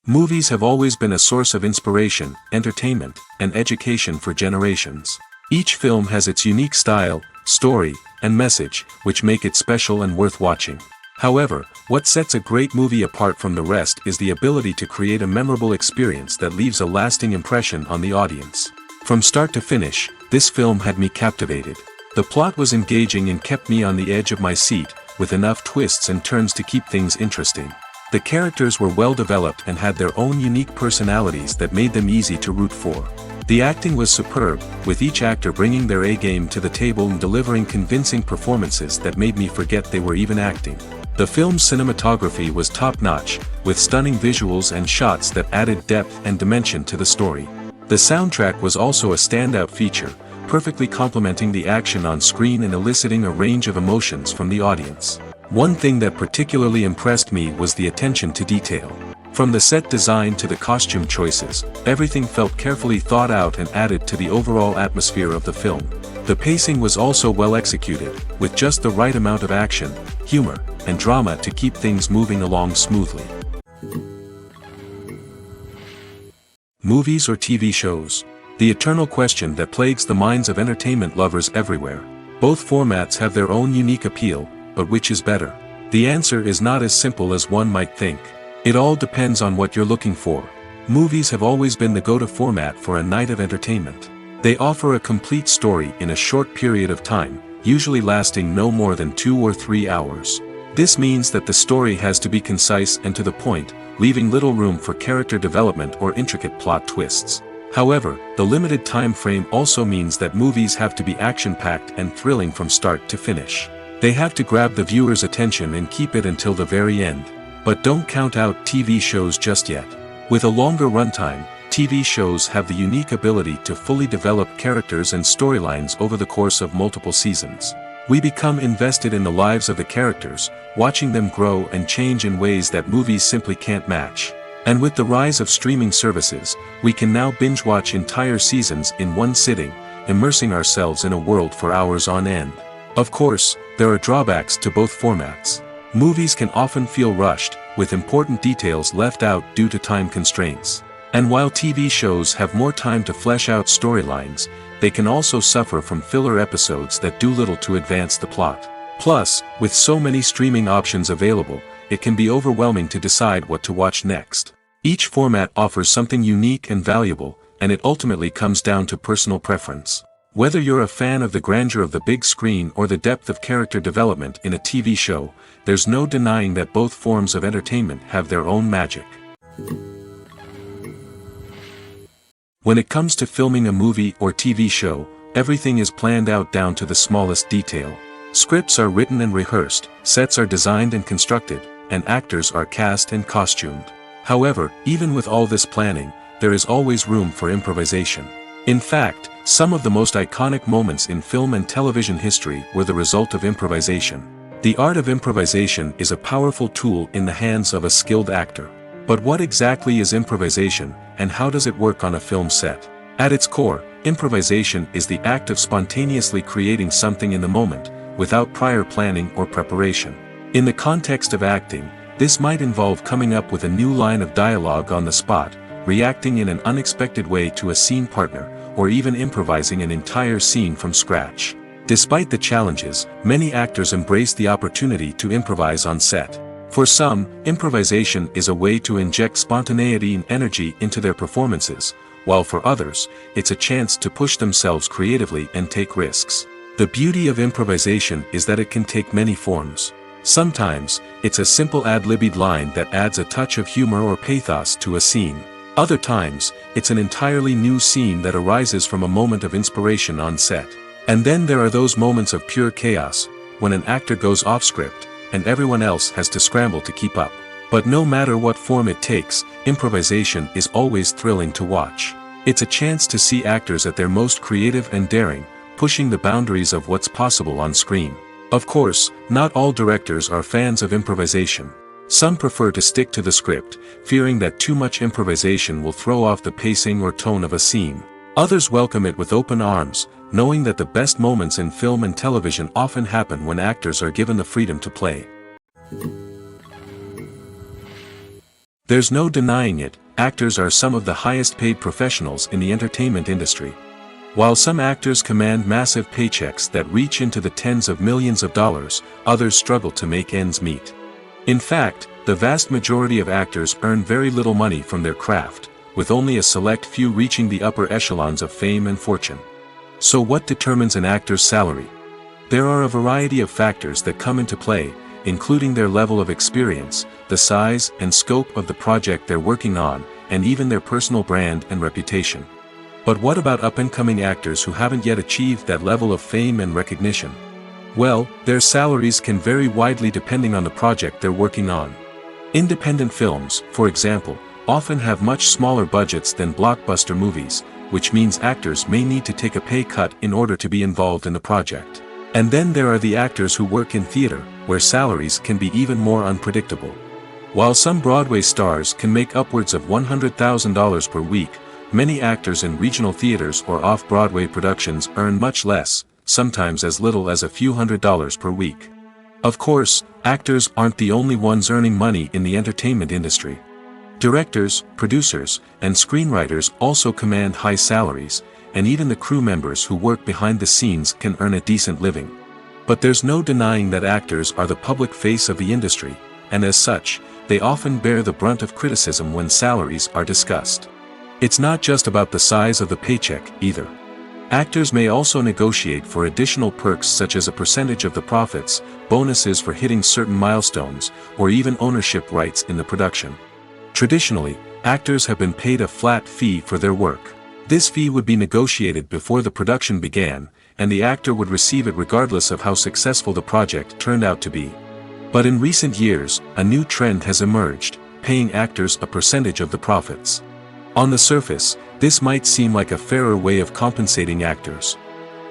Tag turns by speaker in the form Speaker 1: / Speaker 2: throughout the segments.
Speaker 1: Movies have always been a source of inspiration, entertainment, and education for generations. Each film has its unique style, story, and message, which make it special and worth watching. However, what sets a great movie apart from the rest is the ability to create a memorable experience that leaves a lasting impression on the audience. From start to finish, this film had me captivated. The plot was engaging and kept me on the edge of my seat, with enough twists and turns to keep things interesting. The characters were well developed and had their own unique personalities that made them easy to root for. The acting was superb, with each actor bringing their A-game to the table and delivering convincing performances that made me forget they were even acting. The film's cinematography was top-notch, with stunning visuals and shots that added depth and dimension to the story. The soundtrack was also a standout feature, perfectly complementing the action on screen and eliciting a range of emotions from the audience. One thing that particularly impressed me was the attention to detail. From the set design to the costume choices, everything felt carefully thought out and added to the overall atmosphere of the film. The pacing was also well executed, with just the right amount of action, humor, and drama to keep things moving along smoothly. Movies or TV shows? The eternal question that plagues the minds of entertainment lovers everywhere. Both formats have their own unique appeal, but which is better? The answer is not as simple as one might think. It all depends on what you're looking for. Movies have always been the go-to format for a night of entertainment. They offer a complete story in a short period of time, usually lasting no more than 2 or 3 hours. This means that the story has to be concise and to the point, leaving little room for character development or intricate plot twists. However, the limited time frame also means that movies have to be action-packed and thrilling from start to finish. They have to grab the viewer's attention and keep it until the very end. But don't count out TV shows just yet. With a longer runtime, TV shows have the unique ability to fully develop characters and storylines over the course of multiple seasons. We become invested in the lives of the characters, watching them grow and change in ways that movies simply can't match. And with the rise of streaming services, we can now binge-watch entire seasons in one sitting, immersing ourselves in a world for hours on end. Of course, there are drawbacks to both formats. Movies can often feel rushed, with important details left out due to time constraints. And while TV shows have more time to flesh out storylines, they can also suffer from filler episodes that do little to advance the plot. Plus, with so many streaming options available, it can be overwhelming to decide what to watch next. Each format offers something unique and valuable, and it ultimately comes down to personal preference. Whether you're a fan of the grandeur of the big screen or the depth of character development in a TV show, there's no denying that both forms of entertainment have their own magic. When it comes to filming a movie or TV show, everything is planned out down to the smallest detail. Scripts are written and rehearsed, sets are designed and constructed, and actors are cast and costumed. However, even with all this planning, there is always room for improvisation. In fact, some of the most iconic moments in film and television history were the result of improvisation. The art of improvisation is a powerful tool in the hands of a skilled actor. But what exactly is improvisation, and how does it work on a film set? At its core, improvisation is the act of spontaneously creating something in the moment, without prior planning or preparation. In the context of acting, this might involve coming up with a new line of dialogue on the spot, reacting in an unexpected way to a scene partner, or even improvising an entire scene from scratch. Despite the challenges, many actors embrace the opportunity to improvise on set. For some, improvisation is a way to inject spontaneity and energy into their performances, while for others, it's a chance to push themselves creatively and take risks. The beauty of improvisation is that it can take many forms. Sometimes, it's a simple ad-libbed line that adds a touch of humor or pathos to a scene. Other times, it's an entirely new scene that arises from a moment of inspiration on set. And then there are those moments of pure chaos, when an actor goes off script, and everyone else has to scramble to keep up. But no matter what form it takes, improvisation is always thrilling to watch. It's a chance to see actors at their most creative and daring, pushing the boundaries of what's possible on screen. Of course, not all directors are fans of improvisation. Some prefer to stick to the script, fearing that too much improvisation will throw off the pacing or tone of a scene. Others welcome it with open arms, knowing that the best moments in film and television often happen when actors are given the freedom to play. There's no denying it, actors are some of the highest paid professionals in the entertainment industry. While some actors command massive paychecks that reach into the tens of millions of dollars, others struggle to make ends meet. In fact, the vast majority of actors earn very little money from their craft, with only a select few reaching the upper echelons of fame and fortune. So what determines an actor's salary? There are a variety of factors that come into play, including their level of experience, the size and scope of the project they're working on, and even their personal brand and reputation. But what about up-and-coming actors who haven't yet achieved that level of fame and recognition? Well, their salaries can vary widely depending on the project they're working on. Independent films, for example, often have much smaller budgets than blockbuster movies, which means actors may need to take a pay cut in order to be involved in the project. And then there are the actors who work in theater, where salaries can be even more unpredictable. While some Broadway stars can make upwards of $100,000 per week, many actors in regional theaters or off-Broadway productions earn much less, sometimes as little as a few $100s per week. Of course, actors aren't the only ones earning money in the entertainment industry. Directors, producers, and screenwriters also command high salaries, and even the crew members who work behind the scenes can earn a decent living. But there's no denying that actors are the public face of the industry, and as such, they often bear the brunt of criticism when salaries are discussed. It's not just about the size of the paycheck, either. Actors may also negotiate for additional perks such as a percentage of the profits, bonuses for hitting certain milestones, or even ownership rights in the production. Traditionally, actors have been paid a flat fee for their work. This fee would be negotiated before the production began, and the actor would receive it regardless of how successful the project turned out to be. But in recent years, a new trend has emerged, paying actors a percentage of the profits. On the surface, this might seem like a fairer way of compensating actors.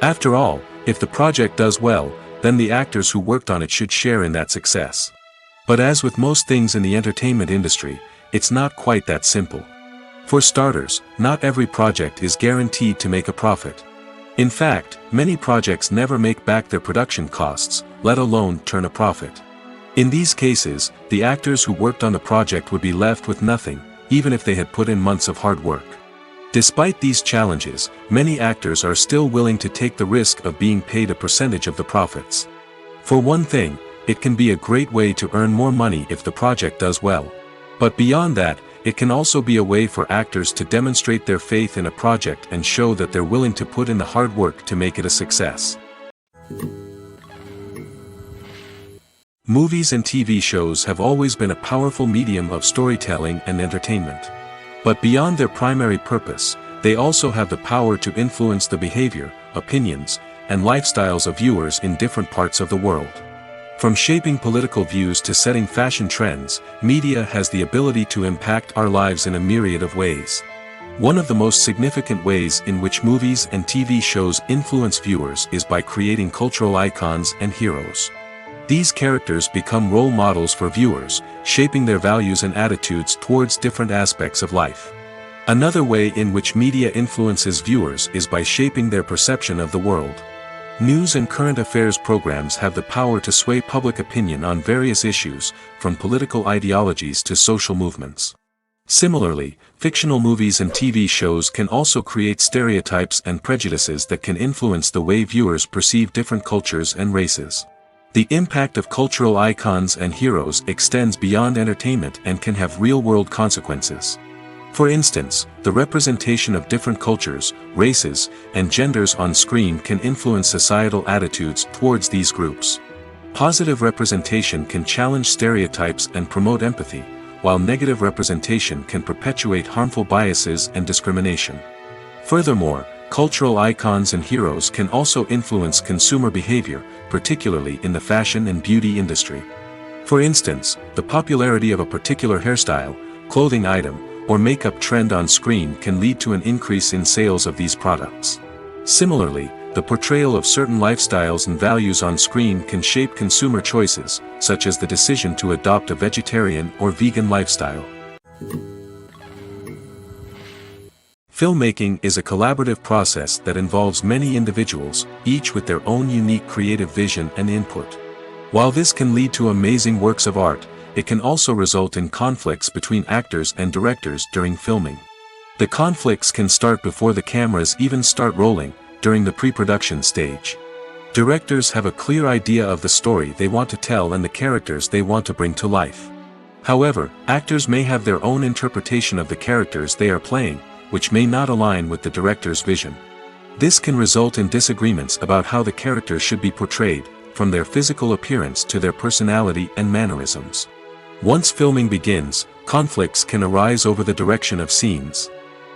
Speaker 1: After all, if the project does well, then the actors who worked on it should share in that success. But as with most things in the entertainment industry, it's not quite that simple. For starters, not every project is guaranteed to make a profit. In fact, many projects never make back their production costs, let alone turn a profit. In these cases, the actors who worked on the project would be left with nothing, even if they had put in months of hard work. Despite these challenges, many actors are still willing to take the risk of being paid a percentage of the profits. For one thing, it can be a great way to earn more money if the project does well. But beyond that, it can also be a way for actors to demonstrate their faith in a project and show that they're willing to put in the hard work to make it a success. Movies and TV shows have always been a powerful medium of storytelling and entertainment. But beyond their primary purpose, they also have the power to influence the behavior, opinions, and lifestyles of viewers in different parts of the world. From shaping political views to setting fashion trends, media has the ability to impact our lives in a myriad of ways. One of the most significant ways in which movies and TV shows influence viewers is by creating cultural icons and heroes. These characters become role models for viewers, shaping their values and attitudes towards different aspects of life. Another way in which media influences viewers is by shaping their perception of the world. News and current affairs programs have the power to sway public opinion on various issues, from political ideologies to social movements. Similarly, fictional movies and TV shows can also create stereotypes and prejudices that can influence the way viewers perceive different cultures and races. The impact of cultural icons and heroes extends beyond entertainment and can have real-world consequences. For instance, the representation of different cultures, races, and genders on screen can influence societal attitudes towards these groups. Positive representation can challenge stereotypes and promote empathy, while negative representation can perpetuate harmful biases and discrimination. Furthermore, cultural icons and heroes can also influence consumer behavior, particularly in the fashion and beauty industry. For instance, the popularity of a particular hairstyle, clothing item, or makeup trend on screen can lead to an increase in sales of these products. Similarly, the portrayal of certain lifestyles and values on screen can shape consumer choices, such as the decision to adopt a vegetarian or vegan lifestyle. Filmmaking is a collaborative process that involves many individuals, each with their own unique creative vision and input. While this can lead to amazing works of art, it can also result in conflicts between actors and directors during filming. The conflicts can start before the cameras even start rolling, during the pre-production stage. Directors have a clear idea of the story they want to tell and the characters they want to bring to life. However, actors may have their own interpretation of the characters they are playing, which may not align with the director's vision. This can result in disagreements about how the characters should be portrayed, from their physical appearance to their personality and mannerisms. Once filming begins, conflicts can arise over the direction of scenes.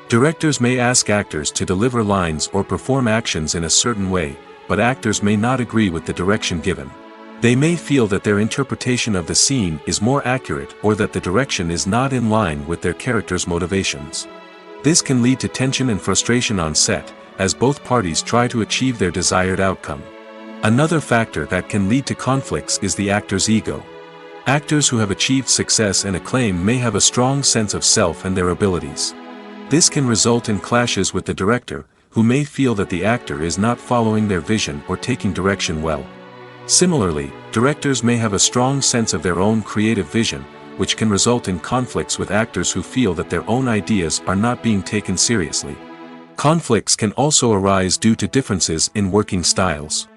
Speaker 1: Directors may ask actors to deliver lines or perform actions in a certain way, but actors may not agree with the direction given. They may feel that their interpretation of the scene is more accurate or that the direction is not in line with their character's motivations. This can lead to tension and frustration on set, as both parties try to achieve their desired outcome. Another factor that can lead to conflicts is the actor's ego. Actors who have achieved success and acclaim may have a strong sense of self and their abilities. This can result in clashes with the director, who may feel that the actor is not following their vision or taking direction well. Similarly, directors may have a strong sense of their own creative vision, which can result in conflicts with actors who feel that their own ideas are not being taken seriously. Conflicts can also arise due to differences in working styles.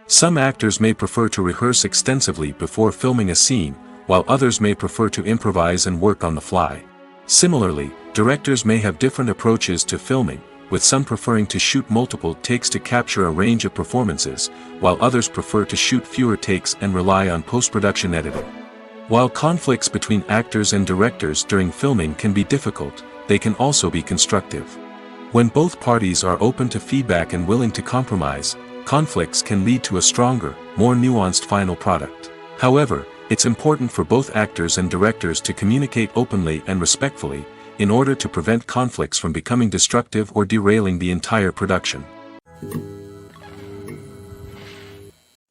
Speaker 1: Some actors may prefer to rehearse extensively before filming a scene, while others may prefer to improvise and work on the fly. Similarly, directors may have different approaches to filming, with some preferring to shoot multiple takes to capture a range of performances, while others prefer to shoot fewer takes and rely on post-production editing. While conflicts between actors and directors during filming can be difficult, they can also be constructive. When both parties are open to feedback and willing to compromise, conflicts can lead to a stronger, more nuanced final product. However, it's important for both actors and directors to communicate openly and respectfully, in order to prevent conflicts from becoming destructive or derailing the entire production.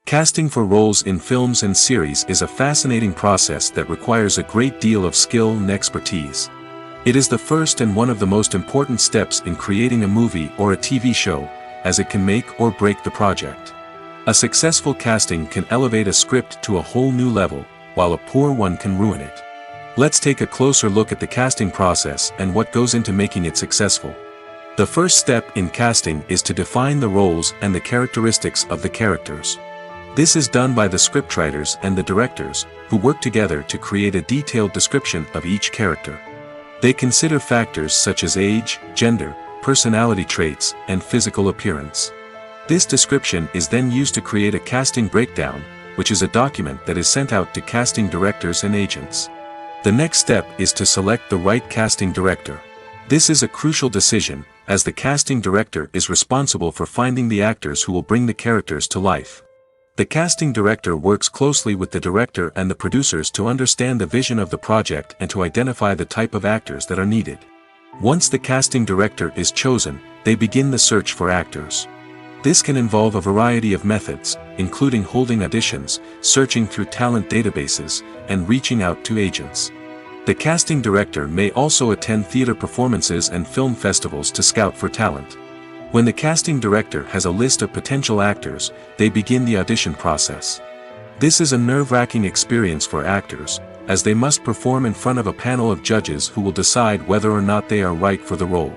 Speaker 1: Casting for roles in films and series is a fascinating process that requires a great deal of skill and expertise. It is the first and one of the most important steps in creating a movie or a TV show, as it can make or break the project. A successful casting can elevate a script to a whole new level, while a poor one can ruin it. Let's take a closer look at the casting process and what goes into making it successful. The first step in casting is to define the roles and the characteristics of the characters. This is done by the scriptwriters and the directors, who work together to create a detailed description of each character. They consider factors such as age, gender, personality traits, and physical appearance. This description is then used to create a casting breakdown, which is a document that is sent out to casting directors and agents. The next step is to select the right casting director. This is a crucial decision, as the casting director is responsible for finding the actors who will bring the characters to life. The casting director works closely with the director and the producers to understand the vision of the project and to identify the type of actors that are needed. Once the casting director is chosen, they begin the search for actors. This can involve a variety of methods, including holding auditions, searching through talent databases, and reaching out to agents. The casting director may also attend theater performances and film festivals to scout for talent. When the casting director has a list of potential actors, they begin the audition process. This is a nerve-wracking experience for actors, as they must perform in front of a panel of judges who will decide whether or not they are right for the role.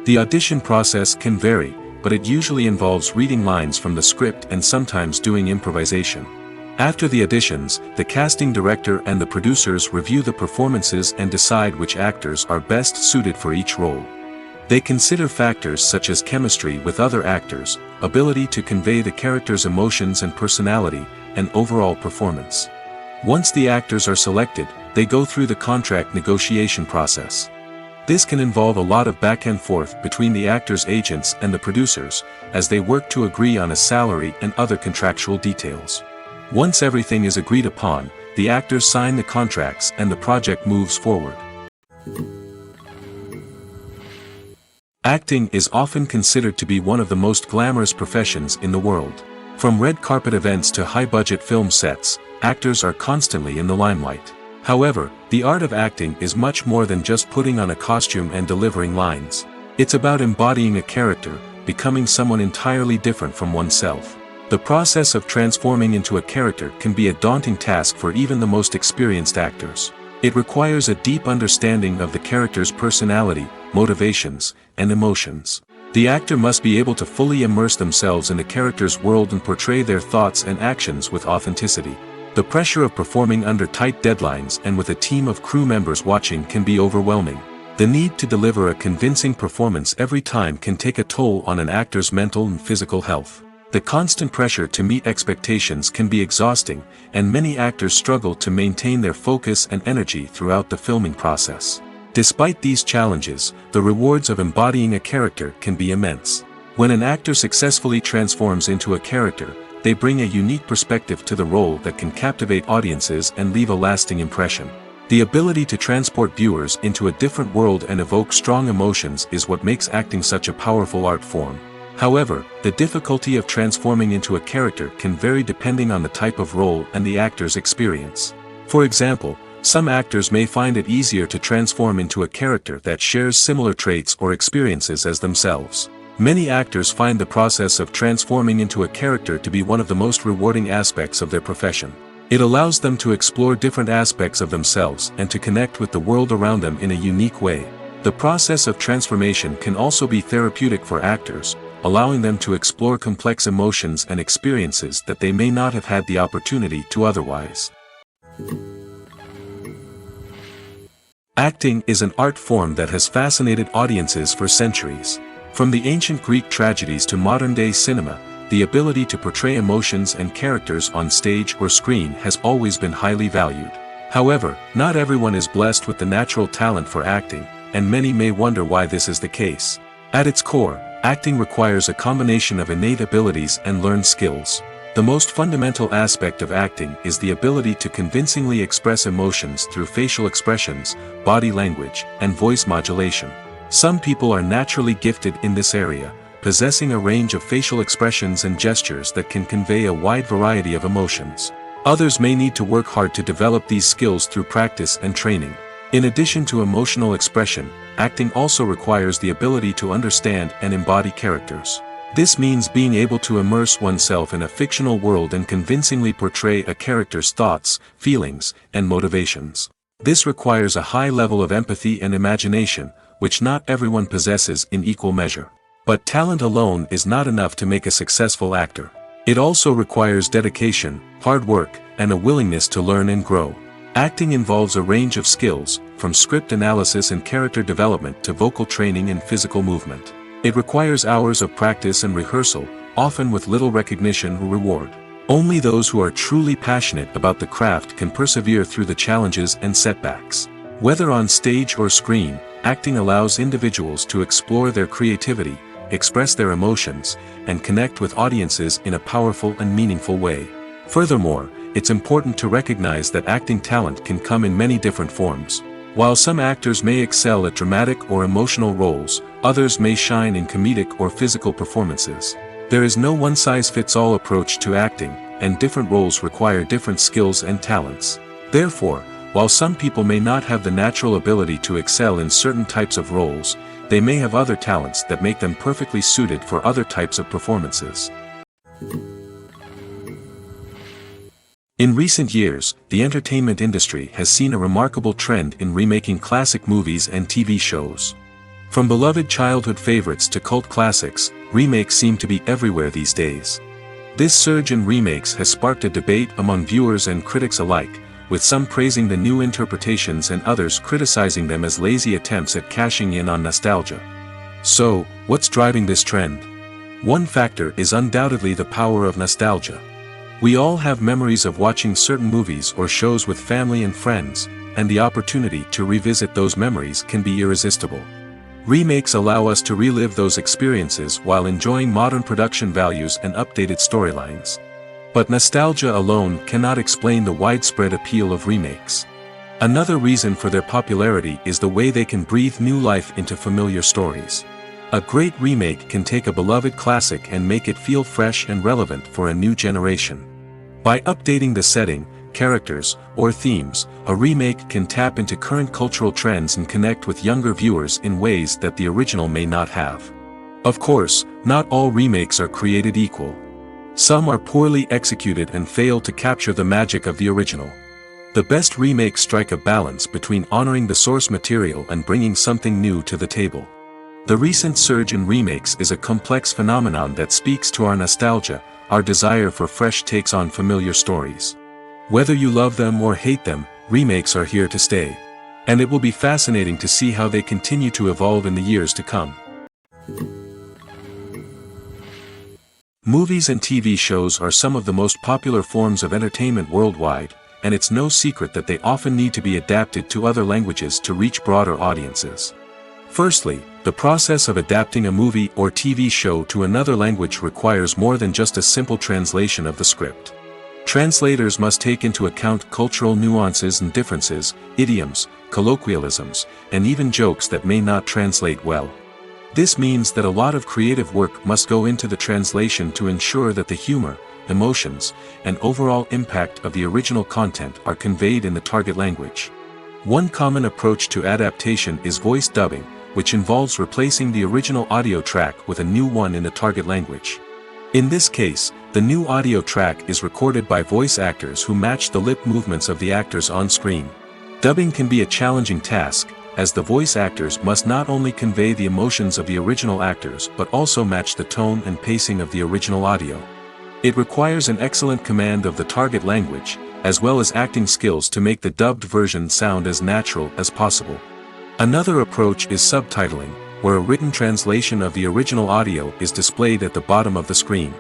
Speaker 1: The audition process can vary, but it usually involves reading lines from the script and sometimes doing improvisation. After the auditions, the casting director and the producers review the performances and decide which actors are best suited for each role. They consider factors such as chemistry with other actors, ability to convey the character's emotions and personality, and overall performance. Once the actors are selected, they go through the contract negotiation process. This can involve a lot of back and forth between the actors' agents and the producers, as they work to agree on a salary and other contractual details. Once everything is agreed upon, the actors sign the contracts and the project moves forward. Acting is often considered to be one of the most glamorous professions in the world. From red carpet events to high-budget film sets, actors are constantly in the limelight. However, the art of acting is much more than just putting on a costume and delivering lines. It's about embodying a character, becoming someone entirely different from oneself. The process of transforming into a character can be a daunting task for even the most experienced actors. It requires a deep understanding of the character's personality, motivations, and emotions. The actor must be able to fully immerse themselves in the character's world and portray their thoughts and actions with authenticity. The pressure of performing under tight deadlines and with a team of crew members watching can be overwhelming. The need to deliver a convincing performance every time can take a toll on an actor's mental and physical health. The constant pressure to meet expectations can be exhausting, and many actors struggle to maintain their focus and energy throughout the filming process. Despite these challenges, the rewards of embodying a character can be immense. When an actor successfully transforms into a character, they bring a unique perspective to the role that can captivate audiences and leave a lasting impression. The ability to transport viewers into a different world and evoke strong emotions is what makes acting such a powerful art form. However, the difficulty of transforming into a character can vary depending on the type of role and the actor's experience. For example, some actors may find it easier to transform into a character that shares similar traits or experiences as themselves. Many actors find the process of transforming into a character to be one of the most rewarding aspects of their profession. It allows them to explore different aspects of themselves and to connect with the world around them in a unique way. The process of transformation can also be therapeutic for actors, allowing them to explore complex emotions and experiences that they may not have had the opportunity to otherwise. Acting is an art form that has fascinated audiences for centuries. From the ancient Greek tragedies to modern-day cinema, the ability to portray emotions and characters on stage or screen has always been highly valued. However, not everyone is blessed with the natural talent for acting, and many may wonder why this is the case. At its core, acting requires a combination of innate abilities and learned skills. The most fundamental aspect of acting is the ability to convincingly express emotions through facial expressions, body language, and voice modulation. Some people are naturally gifted in this area, possessing a range of facial expressions and gestures that can convey a wide variety of emotions. Others may need to work hard to develop these skills through practice and training. In addition to emotional expression, acting also requires the ability to understand and embody characters. This means being able to immerse oneself in a fictional world and convincingly portray a character's thoughts, feelings, and motivations. This requires a high level of empathy and imagination, which not everyone possesses in equal measure. But talent alone is not enough to make a successful actor. It also requires dedication, hard work, and a willingness to learn and grow. Acting involves a range of skills, from script analysis and character development to vocal training and physical movement. It requires hours of practice and rehearsal, often with little recognition or reward. Only those who are truly passionate about the craft can persevere through the challenges and setbacks. Whether on stage or screen, acting allows individuals to explore their creativity, express their emotions, and connect with audiences in a powerful and meaningful way. Furthermore, it's important to recognize that acting talent can come in many different forms. While some actors may excel at dramatic or emotional roles, others may shine in comedic or physical performances. There is no one-size-fits-all approach to acting, and different roles require different skills and talents. Therefore, while some people may not have the natural ability to excel in certain types of roles, they may have other talents that make them perfectly suited for other types of performances. In recent years, the entertainment industry has seen a remarkable trend in remaking classic movies and TV shows. From beloved childhood favorites to cult classics, remakes seem to be everywhere these days. This surge in remakes has sparked a debate among viewers and critics alike, with some praising the new interpretations and others criticizing them as lazy attempts at cashing in on nostalgia. So, what's driving this trend? One factor is undoubtedly the power of nostalgia. We all have memories of watching certain movies or shows with family and friends, and the opportunity to revisit those memories can be irresistible. Remakes allow us to relive those experiences while enjoying modern production values and updated storylines. But nostalgia alone cannot explain the widespread appeal of remakes. Another reason for their popularity is the way they can breathe new life into familiar stories. A great remake can take a beloved classic and make it feel fresh and relevant for a new generation. By updating the setting, characters, or themes, a remake can tap into current cultural trends and connect with younger viewers in ways that the original may not have. Of course, not all remakes are created equal. Some are poorly executed and fail to capture the magic of the original. The best remakes strike a balance between honoring the source material and bringing something new to the table. The recent surge in remakes is a complex phenomenon that speaks to our nostalgia, our desire for fresh takes on familiar stories. Whether you love them or hate them, remakes are here to stay. And it will be fascinating to see how they continue to evolve in the years to come. Movies and TV shows are some of the most popular forms of entertainment worldwide, and it's no secret that they often need to be adapted to other languages to reach broader audiences. Firstly, the process of adapting a movie or TV show to another language requires more than just a simple translation of the script. Translators must take into account cultural nuances and differences, idioms, colloquialisms, and even jokes that may not translate well. This means that a lot of creative work must go into the translation to ensure that the humor, emotions, and overall impact of the original content are conveyed in the target language. One common approach to adaptation is voice dubbing, which involves replacing the original audio track with a new one in the target language. In this case, the new audio track is recorded by voice actors who match the lip movements of the actors on screen. Dubbing can be a challenging task, as the voice actors must not only convey the emotions of the original actors but also match the tone and pacing of the original audio. It requires an excellent command of the target language, as well as acting skills to make the dubbed version sound as natural as possible. Another approach is subtitling, where a written translation of the original audio is displayed at the bottom of the screen.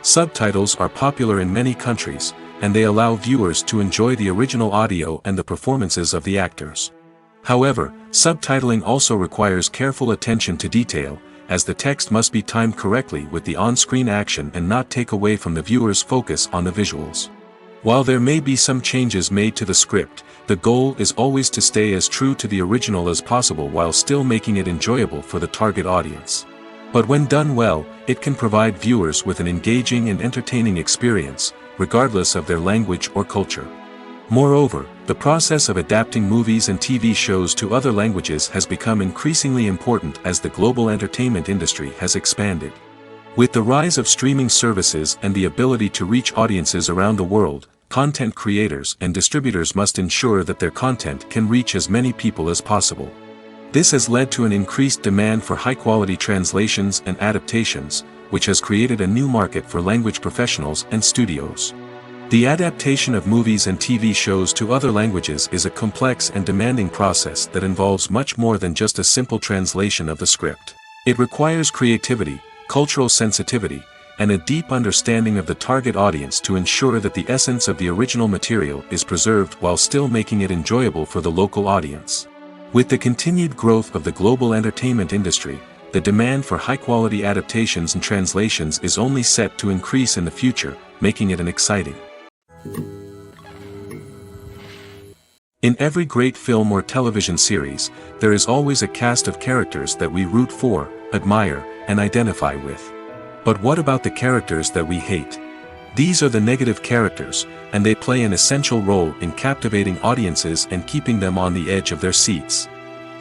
Speaker 1: Subtitles are popular in many countries, and they allow viewers to enjoy the original audio and the performances of the actors. However, subtitling also requires careful attention to detail, as the text must be timed correctly with the on-screen action and not take away from the viewer's focus on the visuals. While there may be some changes made to the script, the goal is always to stay as true to the original as possible while still making it enjoyable for the target audience. But when done well, it can provide viewers with an engaging and entertaining experience, regardless of their language or culture. Moreover, the process of adapting movies and TV shows to other languages has become increasingly important as the global entertainment industry has expanded. With the rise of streaming services and the ability to reach audiences around the world, content creators and distributors must ensure that their content can reach as many people as possible. This has led to an increased demand for high-quality translations and adaptations, which has created a new market for language professionals and studios. The adaptation of movies and TV shows to other languages is a complex and demanding process that involves much more than just a simple translation of the script. It requires creativity, cultural sensitivity, and a deep understanding of the target audience to ensure that the essence of the original material is preserved while still making it enjoyable for the local audience. With the continued growth of the global entertainment industry, the demand for high-quality adaptations and translations is only set to increase in the future, making it exciting. In every great film or television series, there is always a cast of characters that we root for, admire, and identify with. But what about the characters that we hate? These are the negative characters, and they play an essential role in captivating audiences and keeping them on the edge of their seats.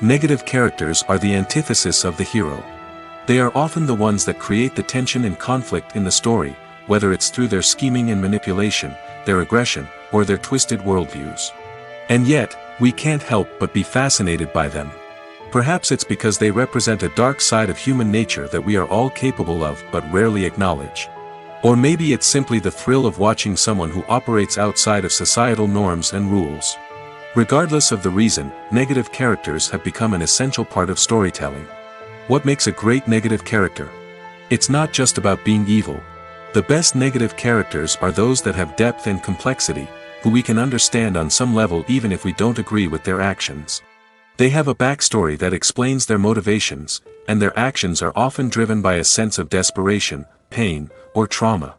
Speaker 1: Negative characters are the antithesis of the hero. They are often the ones that create the tension and conflict in the story, whether it's through their scheming and manipulation, their aggression, or their twisted worldviews. And yet, we can't help but be fascinated by them. Perhaps it's because they represent a dark side of human nature that we are all capable of but rarely acknowledge. Or maybe it's simply the thrill of watching someone who operates outside of societal norms and rules. Regardless of the reason, negative characters have become an essential part of storytelling. What makes a great negative character? It's not just about being evil. The best negative characters are those that have depth and complexity, who we can understand on some level even if we don't agree with their actions. They have a backstory that explains their motivations, and their actions are often driven by a sense of desperation, pain, or trauma.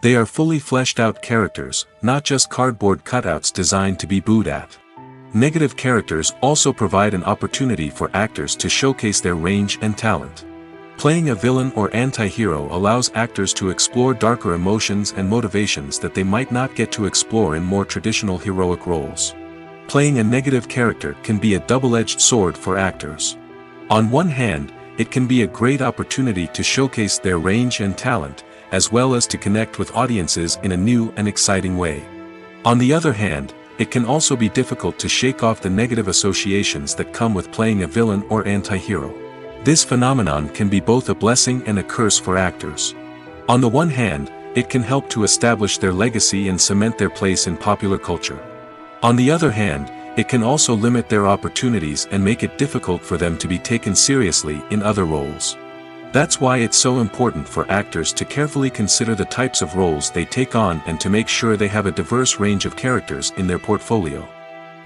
Speaker 1: They are fully fleshed out characters, not just cardboard cutouts designed to be booed at. Negative characters also provide an opportunity for actors to showcase their range and talent. Playing a villain or anti-hero allows actors to explore darker emotions and motivations that they might not get to explore in more traditional heroic roles. Playing a negative character can be a double-edged sword for actors. On one hand, it can be a great opportunity to showcase their range and talent, as well as to connect with audiences in a new and exciting way. On the other hand, it can also be difficult to shake off the negative associations that come with playing a villain or anti-hero. This phenomenon can be both a blessing and a curse for actors. On the one hand, it can help to establish their legacy and cement their place in popular culture. On the other hand, it can also limit their opportunities and make it difficult for them to be taken seriously in other roles. That's why it's so important for actors to carefully consider the types of roles they take on and to make sure they have a diverse range of characters in their portfolio.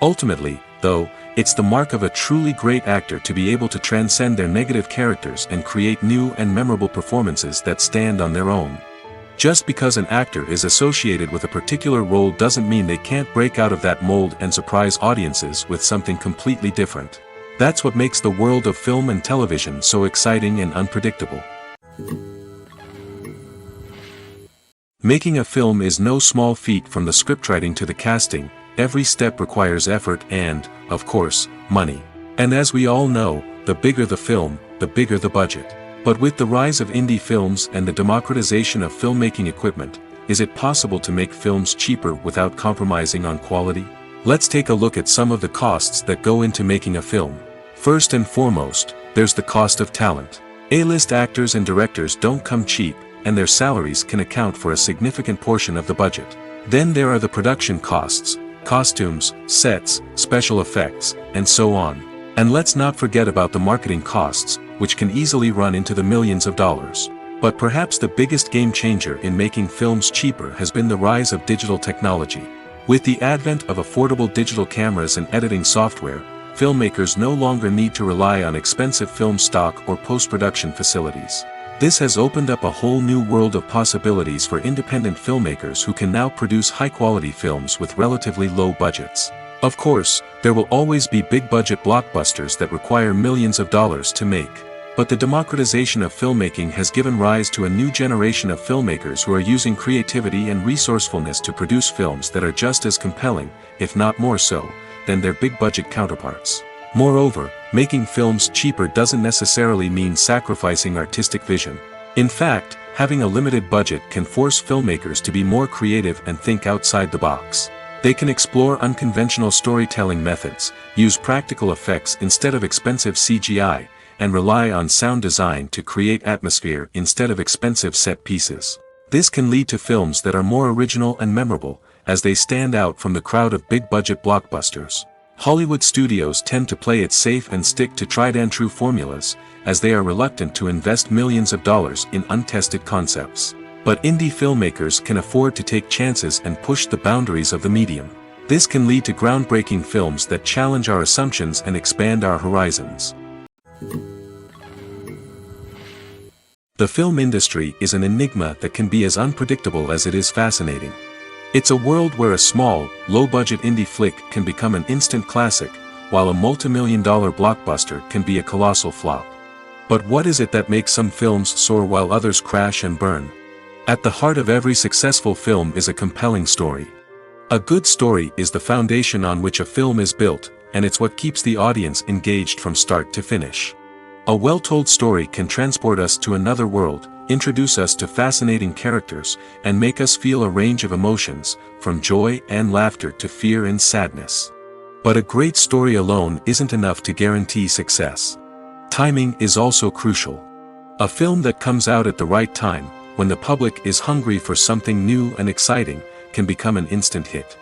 Speaker 1: Ultimately, though, it's the mark of a truly great actor to be able to transcend their negative characters and create new and memorable performances that stand on their own. Just because an actor is associated with a particular role doesn't mean they can't break out of that mold and surprise audiences with something completely different. That's what makes the world of film and television so exciting and unpredictable. Making a film is no small feat. From the scriptwriting to the casting, every step requires effort and, of course, money. And as we all know, the bigger the film, the bigger the budget. But with the rise of indie films and the democratization of filmmaking equipment, is it possible to make films cheaper without compromising on quality? Let's take a look at some of the costs that go into making a film. First and foremost, there's the cost of talent. A-list actors and directors don't come cheap, and their salaries can account for a significant portion of the budget. Then there are the production costs, costumes, sets, special effects, and so on. And let's not forget about the marketing costs, which can easily run into the millions of dollars. But perhaps the biggest game changer in making films cheaper has been the rise of digital technology. With the advent of affordable digital cameras and editing software, filmmakers no longer need to rely on expensive film stock or post-production facilities. This has opened up a whole new world of possibilities for independent filmmakers who can now produce high-quality films with relatively low budgets. Of course, there will always be big-budget blockbusters that require millions of dollars to make. But the democratization of filmmaking has given rise to a new generation of filmmakers who are using creativity and resourcefulness to produce films that are just as compelling, if not more so, than their big-budget counterparts. Moreover, making films cheaper doesn't necessarily mean sacrificing artistic vision. In fact, having a limited budget can force filmmakers to be more creative and think outside the box. They can explore unconventional storytelling methods, use practical effects instead of expensive CGI, and rely on sound design to create atmosphere instead of expensive set pieces. This can lead to films that are more original and memorable, as they stand out from the crowd of big-budget blockbusters. Hollywood studios tend to play it safe and stick to tried-and-true formulas, as they are reluctant to invest millions of dollars in untested concepts. But indie filmmakers can afford to take chances and push the boundaries of the medium. This can lead to groundbreaking films that challenge our assumptions and expand our horizons. The film industry is an enigma that can be as unpredictable as it is fascinating. It's a world where a small, low-budget indie flick can become an instant classic, while a multi-million-dollar blockbuster can be a colossal flop. But what is it that makes some films soar while others crash and burn? At the heart of every successful film is a compelling story. A good story is the foundation on which a film is built, and it's what keeps the audience engaged from start to finish. A well-told story can transport us to another world, introduce us to fascinating characters, and make us feel a range of emotions, from joy and laughter to fear and sadness. But a great story alone isn't enough to guarantee success. Timing is also crucial. A film that comes out at the right time, when the public is hungry for something new and exciting, can become an instant hit.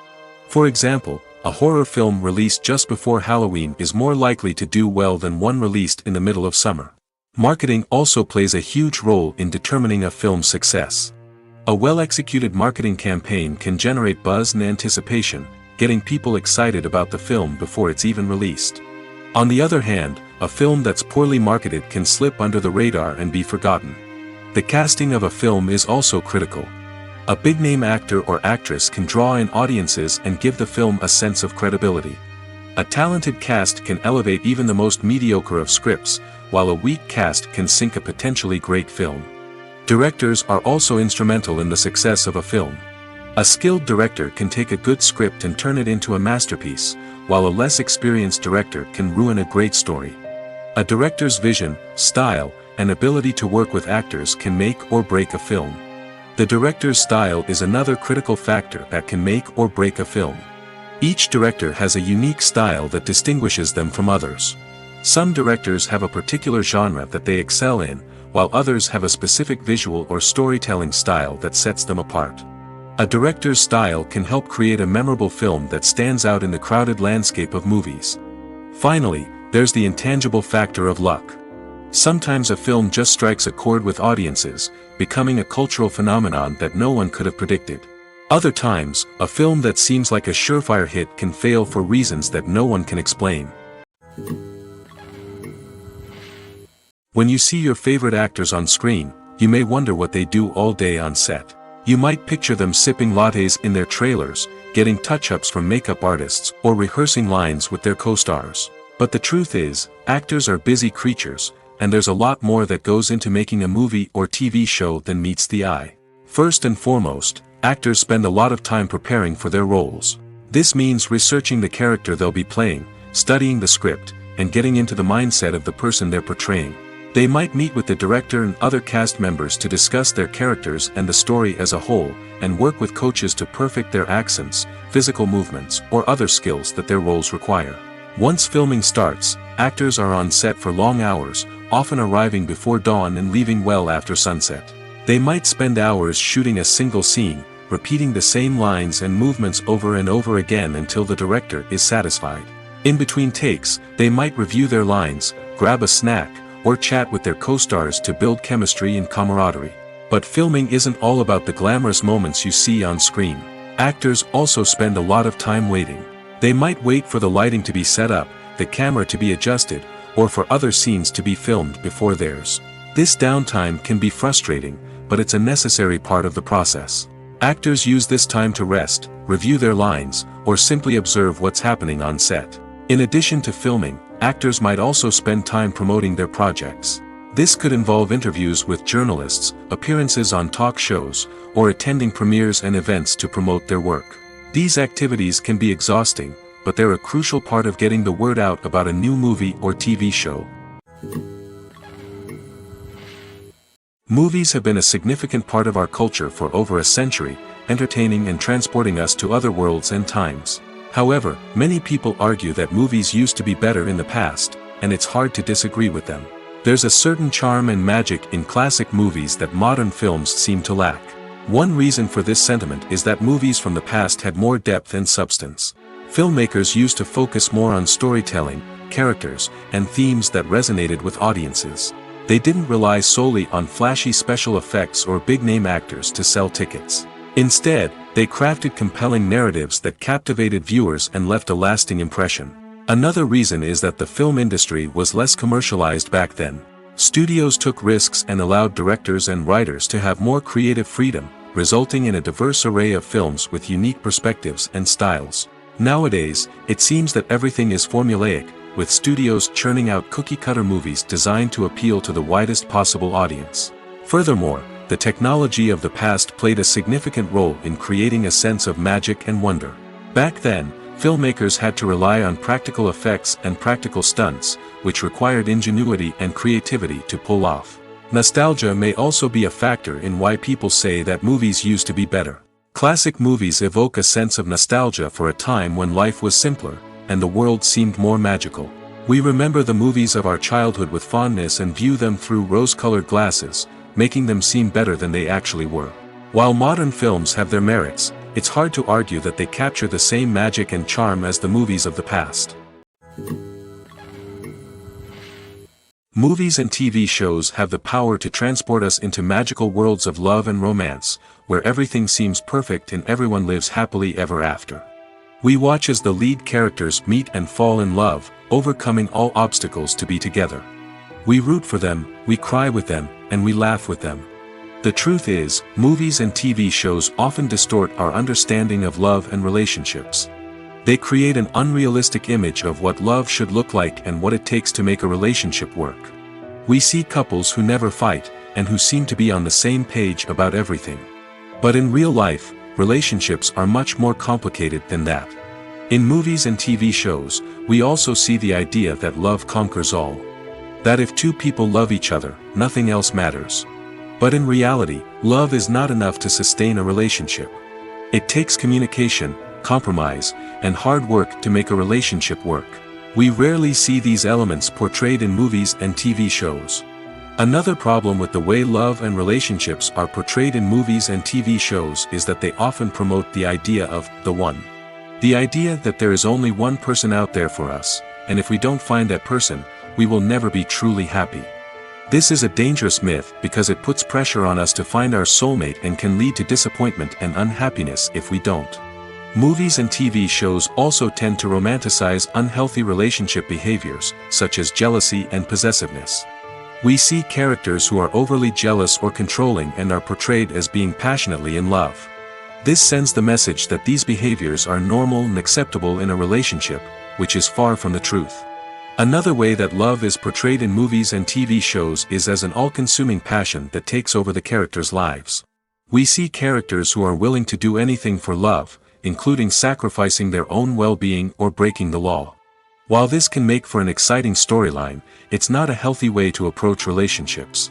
Speaker 1: For example, a horror film released just before Halloween is more likely to do well than one released in the middle of summer. Marketing also plays a huge role in determining a film's success. A well-executed marketing campaign can generate buzz and anticipation, getting people excited about the film before it's even released. On the other hand, a film that's poorly marketed can slip under the radar and be forgotten. The casting of a film is also critical. A big-name actor or actress can draw in audiences and give the film a sense of credibility. A talented cast can elevate even the most mediocre of scripts, while a weak cast can sink a potentially great film. Directors are also instrumental in the success of a film. A skilled director can take a good script and turn it into a masterpiece, while a less experienced director can ruin a great story. A director's vision, style, and ability to work with actors can make or break a film. The director's style is another critical factor that can make or break a film. Each director has a unique style that distinguishes them from others. Some directors have a particular genre that they excel in, while others have a specific visual or storytelling style that sets them apart. A director's style can help create a memorable film that stands out in the crowded landscape of movies. Finally, there's the intangible factor of luck. Sometimes a film just strikes a chord with audiences, becoming a cultural phenomenon that no one could have predicted. Other times, a film that seems like a surefire hit can fail for reasons that no one can explain. When you see your favorite actors on screen, you may wonder what they do all day on set. You might picture them sipping lattes in their trailers, getting touch-ups from makeup artists, or rehearsing lines with their co-stars. But the truth is, actors are busy creatures, and there's a lot more that goes into making a movie or TV show than meets the eye. First and foremost, actors spend a lot of time preparing for their roles. This means researching the character they'll be playing, studying the script, and getting into the mindset of the person they're portraying. They might meet with the director and other cast members to discuss their characters and the story as a whole, and work with coaches to perfect their accents, physical movements, or other skills that their roles require. Once filming starts, actors are on set for long hours, often arriving before dawn and leaving well after sunset. They might spend hours shooting a single scene, repeating the same lines and movements over and over again until the director is satisfied. In between takes, they might review their lines, grab a snack, or chat with their co-stars to build chemistry and camaraderie. But filming isn't all about the glamorous moments you see on screen. Actors also spend a lot of time waiting. They might wait for the lighting to be set up, the camera to be adjusted, or for other scenes to be filmed before theirs. This downtime can be frustrating, but it's a necessary part of the process. Actors use this time to rest, review their lines, or simply observe what's happening on set. In addition to filming, actors might also spend time promoting their projects. This could involve interviews with journalists, appearances on talk shows, or attending premieres and events to promote their work. These activities can be exhausting, but they're a crucial part of getting the word out about a new movie or TV show. Movies have been a significant part of our culture for over a century, entertaining and transporting us to other worlds and times. However, many people argue that movies used to be better in the past, and it's hard to disagree with them. There's a certain charm and magic in classic movies that modern films seem to lack. One reason for this sentiment is that movies from the past had more depth and substance. Filmmakers used to focus more on storytelling, characters, and themes that resonated with audiences. They didn't rely solely on flashy special effects or big-name actors to sell tickets. Instead, they crafted compelling narratives that captivated viewers and left a lasting impression. Another reason is that the film industry was less commercialized back then. Studios took risks and allowed directors and writers to have more creative freedom, resulting in a diverse array of films with unique perspectives and styles. Nowadays, it seems that everything is formulaic, with studios churning out cookie-cutter movies designed to appeal to the widest possible audience. Furthermore, the technology of the past played a significant role in creating a sense of magic and wonder. Back then, filmmakers had to rely on practical effects and practical stunts, which required ingenuity and creativity to pull off. Nostalgia may also be a factor in why people say that movies used to be better. Classic movies evoke a sense of nostalgia for a time when life was simpler, and the world seemed more magical. We remember the movies of our childhood with fondness and view them through rose-colored glasses, making them seem better than they actually were. While modern films have their merits, it's hard to argue that they capture the same magic and charm as the movies of the past. Movies and TV shows have the power to transport us into magical worlds of love and romance, where everything seems perfect and everyone lives happily ever after. We watch as the lead characters meet and fall in love, overcoming all obstacles to be together. We root for them, we cry with them, and we laugh with them. The truth is, movies and TV shows often distort our understanding of love and relationships. They create an unrealistic image of what love should look like and what it takes to make a relationship work. We see couples who never fight, and who seem to be on the same page about everything. But in real life, relationships are much more complicated than that. In movies and TV shows, we also see the idea that love conquers all. That if two people love each other, nothing else matters. But in reality, Love is not enough to sustain a relationship. It takes communication, compromise, and hard work to make a relationship work. We rarely see these elements portrayed in movies and TV shows. Another problem with the way love and relationships are portrayed in movies and TV shows is that they often promote the idea of the one. The idea that there is only one person out there for us, and if we don't find that person, we will never be truly happy. This is a dangerous myth because it puts pressure on us to find our soulmate and can lead to disappointment and unhappiness if we don't. Movies and TV shows also tend to romanticize unhealthy relationship behaviors, such as jealousy and possessiveness. We see characters who are overly jealous or controlling and are portrayed as being passionately in love. This sends the message that these behaviors are normal and acceptable in a relationship, which is far from the truth. Another way that love is portrayed in movies and TV shows is as an all-consuming passion that takes over the characters' lives. We see characters who are willing to do anything for love, including sacrificing their own well-being or breaking the law. While this can make for an exciting storyline, it's not a healthy way to approach relationships.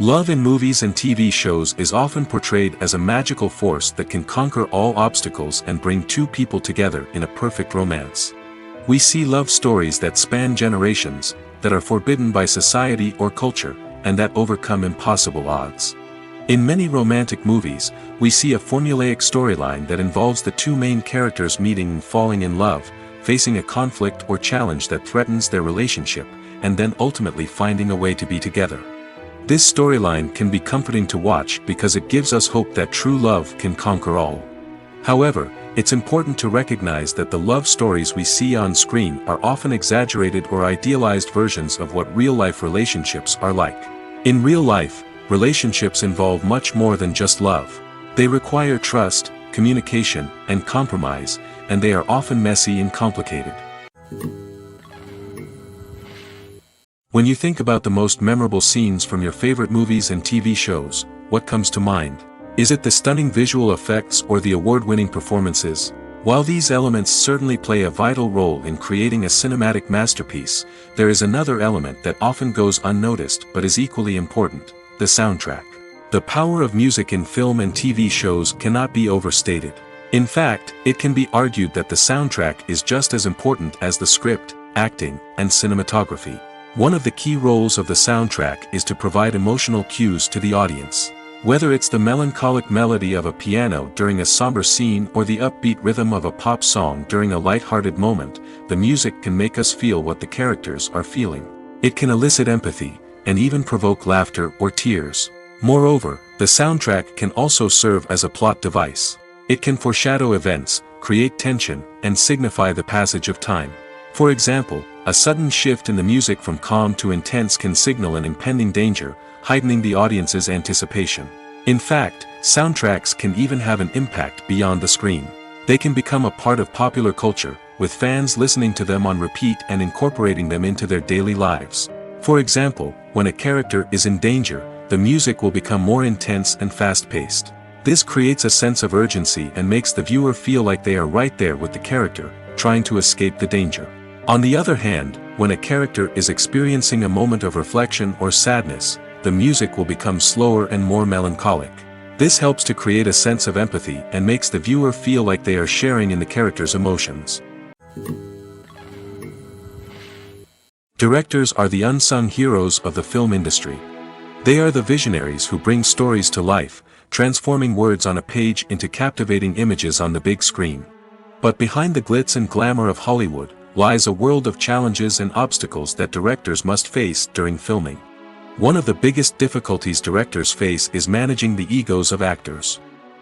Speaker 1: Love in movies and TV shows is often portrayed as a magical force that can conquer all obstacles and bring two people together in a perfect romance. We see love stories that span generations, that are forbidden by society or culture, and that overcome impossible odds. In many romantic movies, we see a formulaic storyline that involves the two main characters meeting and falling in love, facing a conflict or challenge that threatens their relationship, and then ultimately finding a way to be together. This storyline can be comforting to watch because it gives us hope that true love can conquer all. However, it's important to recognize that the love stories we see on screen are often exaggerated or idealized versions of what real-life relationships are like. In real life, relationships involve much more than just love. They require trust, communication, and compromise, and they are often messy and complicated. When you think about the most memorable scenes from your favorite movies and TV shows, what comes to mind? Is it the stunning visual effects or the award-winning performances? While these elements certainly play a vital role in creating a cinematic masterpiece, there is another element that often goes unnoticed but is equally important: the soundtrack. The power of music in film and TV shows cannot be overstated. In fact, it can be argued that the soundtrack is just as important as the script, acting, and cinematography. One of the key roles of the soundtrack is to provide emotional cues to the audience. Whether it's the melancholic melody of a piano during a somber scene or the upbeat rhythm of a pop song during a light-hearted moment, the music can make us feel what the characters are feeling. It can elicit empathy, and even provoke laughter or tears. Moreover, the soundtrack can also serve as a plot device. It can foreshadow events, create tension, and signify the passage of time. For example, a sudden shift in the music from calm to intense can signal an impending danger, heightening the audience's anticipation. In fact, soundtracks can even have an impact beyond the screen. They can become a part of popular culture, with fans listening to them on repeat and incorporating them into their daily lives. For example, when a character is in danger, the music will become more intense and fast-paced. This creates a sense of urgency and makes the viewer feel like they are right there with the character, trying to escape the danger. On the other hand, when a character is experiencing a moment of reflection or sadness, the music will become slower and more melancholic. This helps to create a sense of empathy and makes the viewer feel like they are sharing in the character's emotions. Directors are the unsung heroes of the film industry. They are the visionaries who bring stories to life, transforming words on a page into captivating images on the big screen. But behind the glitz and glamour of Hollywood lies a world of challenges and obstacles that directors must face during filming. One of the biggest difficulties directors face is managing the egos of actors.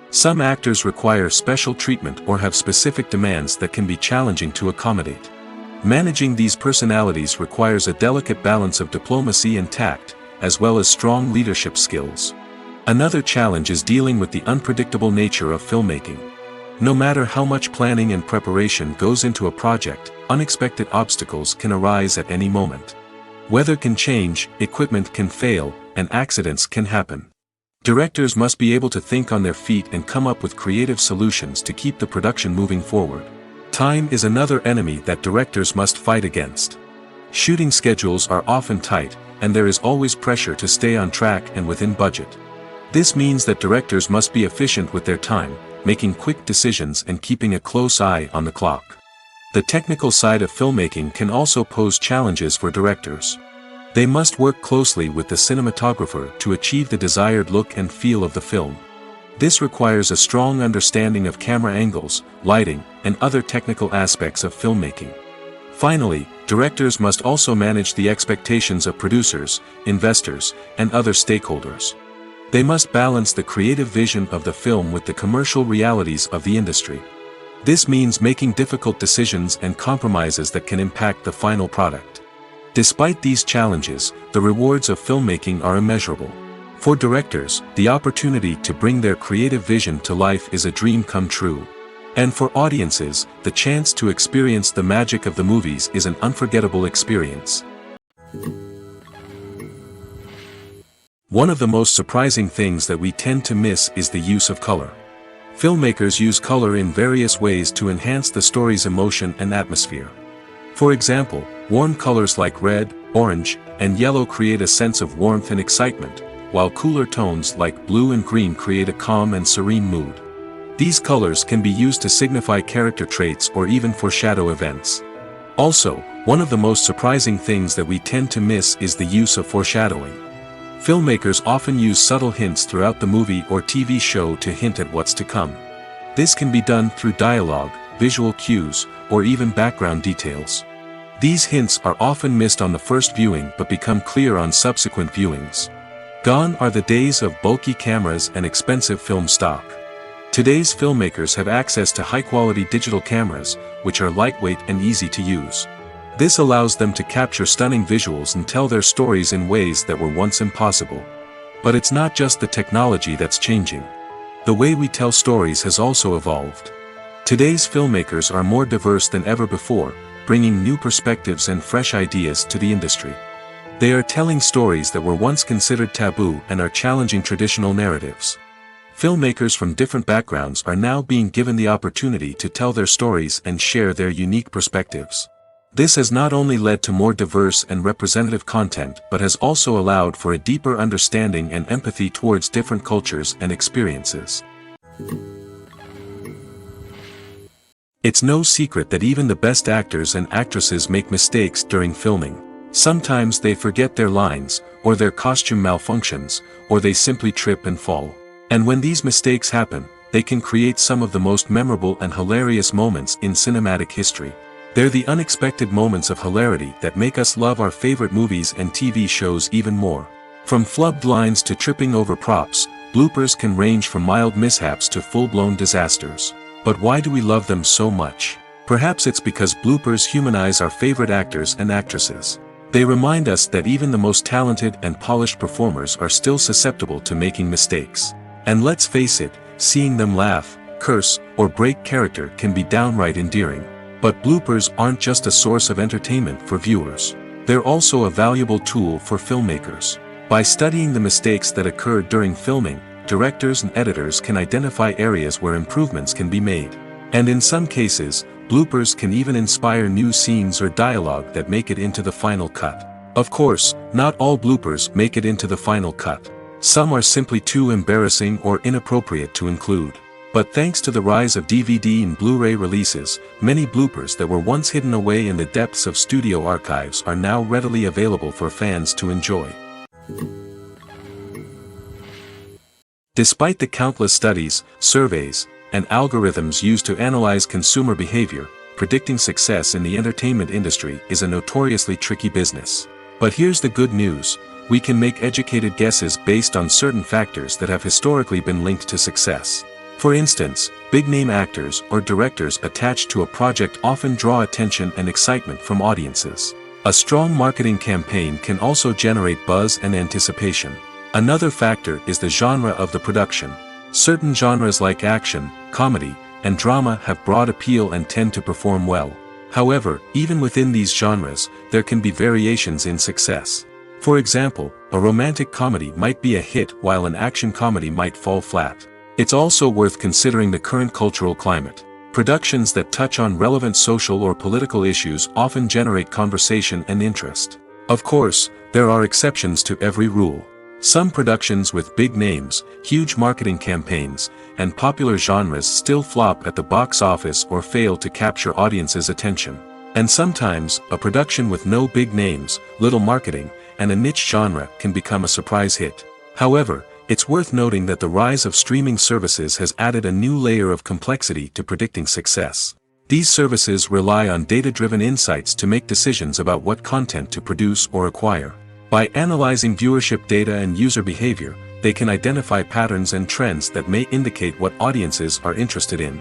Speaker 1: Some actors require special treatment or have specific demands that can be challenging to accommodate. Managing these personalities requires a delicate balance of diplomacy and tact, as well as strong leadership skills. Another challenge is dealing with the unpredictable nature of filmmaking. No matter how much planning and preparation goes into a project, unexpected obstacles can arise at any moment. Weather can change, equipment can fail, and accidents can happen. Directors must be able to think on their feet and come up with creative solutions to keep the production moving forward. Time is another enemy that directors must fight against. Shooting schedules are often tight, and there is always pressure to stay on track and within budget. This means that directors must be efficient with their time, making quick decisions and keeping a close eye on the clock. The technical side of filmmaking can also pose challenges for directors. They must work closely with the cinematographer to achieve the desired look and feel of the film. This requires a strong understanding of camera angles, lighting, and other technical aspects of filmmaking. Finally, directors must also manage the expectations of producers, investors, and other stakeholders. They must balance the creative vision of the film with the commercial realities of the industry. This means making difficult decisions and compromises that can impact the final product. Despite these challenges, the rewards of filmmaking are immeasurable. For directors, the opportunity to bring their creative vision to life is a dream come true. And for audiences, the chance to experience the magic of the movies is an unforgettable experience. One of the most surprising things that we tend to miss is the use of color. Filmmakers use color in various ways to enhance the story's emotion and atmosphere. For example, warm colors like red, orange, and yellow create a sense of warmth and excitement, while cooler tones like blue and green create a calm and serene mood. These colors can be used to signify character traits or even foreshadow events. Also, one of the most surprising things that we tend to miss is the use of foreshadowing. Filmmakers often use subtle hints throughout the movie or TV show to hint at what's to come. This can be done through dialogue, visual cues, or even background details. These hints are often missed on the first viewing but become clear on subsequent viewings. Gone are the days of bulky cameras and expensive film stock. Today's filmmakers have access to high-quality digital cameras, which are lightweight and easy to use. This allows them to capture stunning visuals and tell their stories in ways that were once impossible. But it's not just the technology that's changing. The way we tell stories has also evolved. Today's filmmakers are more diverse than ever before, bringing new perspectives and fresh ideas to the industry. They are telling stories that were once considered taboo and are challenging traditional narratives. Filmmakers from different backgrounds are now being given the opportunity to tell their stories and share their unique perspectives. This has not only led to more diverse and representative content but has also allowed for a deeper understanding and empathy towards different cultures and experiences. It's no secret that even the best actors and actresses make mistakes during filming. Sometimes they forget their lines, or their costume malfunctions, or they simply trip and fall. And when these mistakes happen, they can create some of the most memorable and hilarious moments in cinematic history. They're the unexpected moments of hilarity that make us love our favorite movies and TV shows even more. From flubbed lines to tripping over props, bloopers can range from mild mishaps to full-blown disasters. But why do we love them so much? Perhaps it's because bloopers humanize our favorite actors and actresses. They remind us that even the most talented and polished performers are still susceptible to making mistakes. And let's face it, seeing them laugh, curse, or break character can be downright endearing. But bloopers aren't just a source of entertainment for viewers. They're also a valuable tool for filmmakers. By studying the mistakes that occur during filming, directors and editors can identify areas where improvements can be made. And in some cases, bloopers can even inspire new scenes or dialogue that make it into the final cut. Of course, not all bloopers make it into the final cut. Some are simply too embarrassing or inappropriate to include. But thanks to the rise of DVD and Blu-ray releases, many bloopers that were once hidden away in the depths of studio archives are now readily available for fans to enjoy. Despite the countless studies, surveys, and algorithms used to analyze consumer behavior, predicting success in the entertainment industry is a notoriously tricky business. But here's the good news: we can make educated guesses based on certain factors that have historically been linked to success. For instance, big-name actors or directors attached to a project often draw attention and excitement from audiences. A strong marketing campaign can also generate buzz and anticipation. Another factor is the genre of the production. Certain genres like action, comedy, and drama have broad appeal and tend to perform well. However, even within these genres, there can be variations in success. For example, a romantic comedy might be a hit while an action comedy might fall flat. It's also worth considering the current cultural climate. Productions that touch on relevant social or political issues often generate conversation and interest. Of course, there are exceptions to every rule. Some productions with big names, huge marketing campaigns, and popular genres still flop at the box office or fail to capture audiences' attention. And sometimes, a production with no big names, little marketing, and a niche genre can become a surprise hit. However, it's worth noting that the rise of streaming services has added a new layer of complexity to predicting success. These services rely on data-driven insights to make decisions about what content to produce or acquire. By analyzing viewership data and user behavior, they can identify patterns and trends that may indicate what audiences are interested in.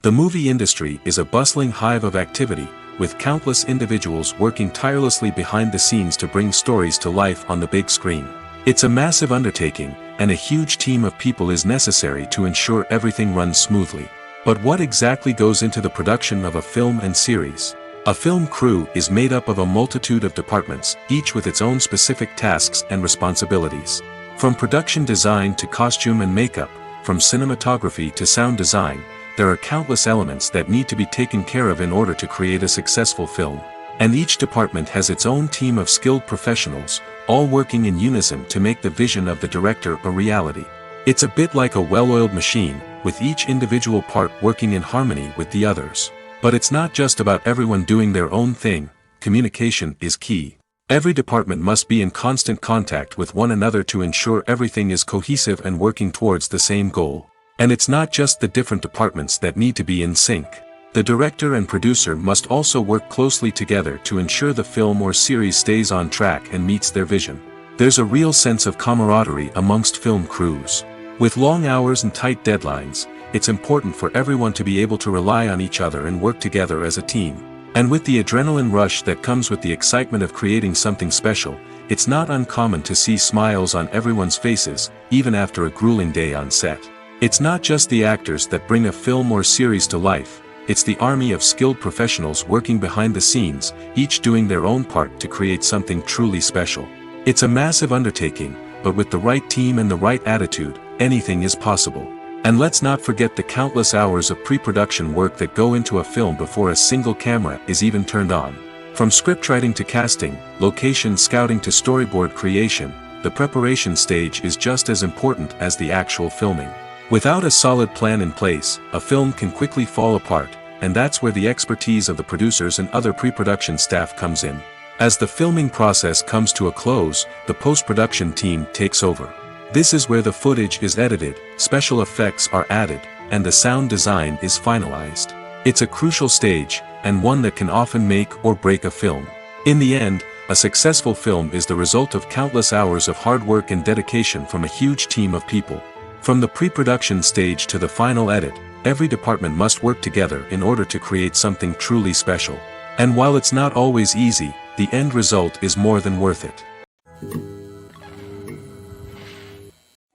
Speaker 1: The movie industry is a bustling hive of activity, with countless individuals working tirelessly behind the scenes to bring stories to life on the big screen. It's a massive undertaking, and a huge team of people is necessary to ensure everything runs smoothly. But what exactly goes into the production of a film and series? A film crew is made up of a multitude of departments, each with its own specific tasks and responsibilities. From production design to costume and makeup, from cinematography to sound design, there are countless elements that need to be taken care of in order to create a successful film. And each department has its own team of skilled professionals, all working in unison to make the vision of the director a reality. It's a bit like a well-oiled machine, with each individual part working in harmony with the others. But it's not just about everyone doing their own thing. Communication is key. Every department must be in constant contact with one another to ensure everything is cohesive and working towards the same goal. And it's not just the different departments that need to be in sync. The director and producer must also work closely together to ensure the film or series stays on track and meets their vision. There's a real sense of camaraderie amongst film crews. With long hours and tight deadlines, it's important for everyone to be able to rely on each other and work together as a team. And with the adrenaline rush that comes with the excitement of creating something special, it's not uncommon to see smiles on everyone's faces, even after a grueling day on set. It's not just the actors that bring a film or series to life, it's the army of skilled professionals working behind the scenes, each doing their own part to create something truly special. It's a massive undertaking, but with the right team and the right attitude, anything is possible. And let's not forget the countless hours of pre-production work that go into a film before a single camera is even turned on. From scriptwriting to casting, location scouting to storyboard creation, the preparation stage is just as important as the actual filming. Without a solid plan in place, a film can quickly fall apart, and that's where the expertise of the producers and other pre-production staff comes in. As the filming process comes to a close, the post-production team takes over. This is where the footage is edited, special effects are added, and the sound design is finalized. It's a crucial stage, and one that can often make or break a film. In the end, a successful film is the result of countless hours of hard work and dedication from a huge team of people. From the pre-production stage to the final edit, every department must work together in order to create something truly special. And while it's not always easy, the end result is more than worth it.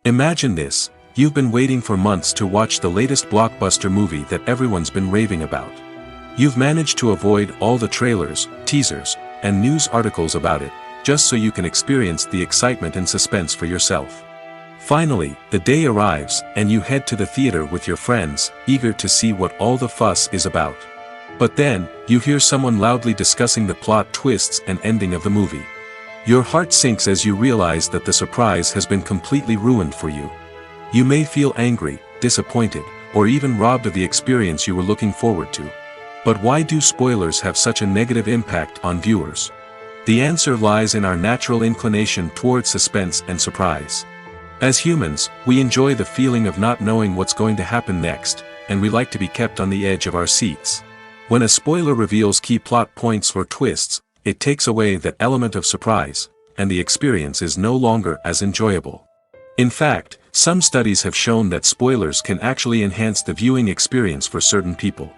Speaker 1: Imagine this: you've been waiting for months to watch the latest blockbuster movie that everyone's been raving about. You've managed to avoid all the trailers, teasers, and news articles about it, just so you can experience the excitement and suspense for yourself. Finally, the day arrives, and you head to the theater with your friends, eager to see what all the fuss is about. But then, you hear someone loudly discussing the plot twists and ending of the movie. Your heart sinks as you realize that the surprise has been completely ruined for you. You may feel angry, disappointed, or even robbed of the experience you were looking forward to. But why do spoilers have such a negative impact on viewers? The answer lies in our natural inclination towards suspense and surprise. As humans, we enjoy the feeling of not knowing what's going to happen next, and we like to be kept on the edge of our seats. When a spoiler reveals key plot points or twists, it takes away that element of surprise, and the experience is no longer as enjoyable. In fact, some studies have shown that spoilers can actually enhance the viewing experience for certain people.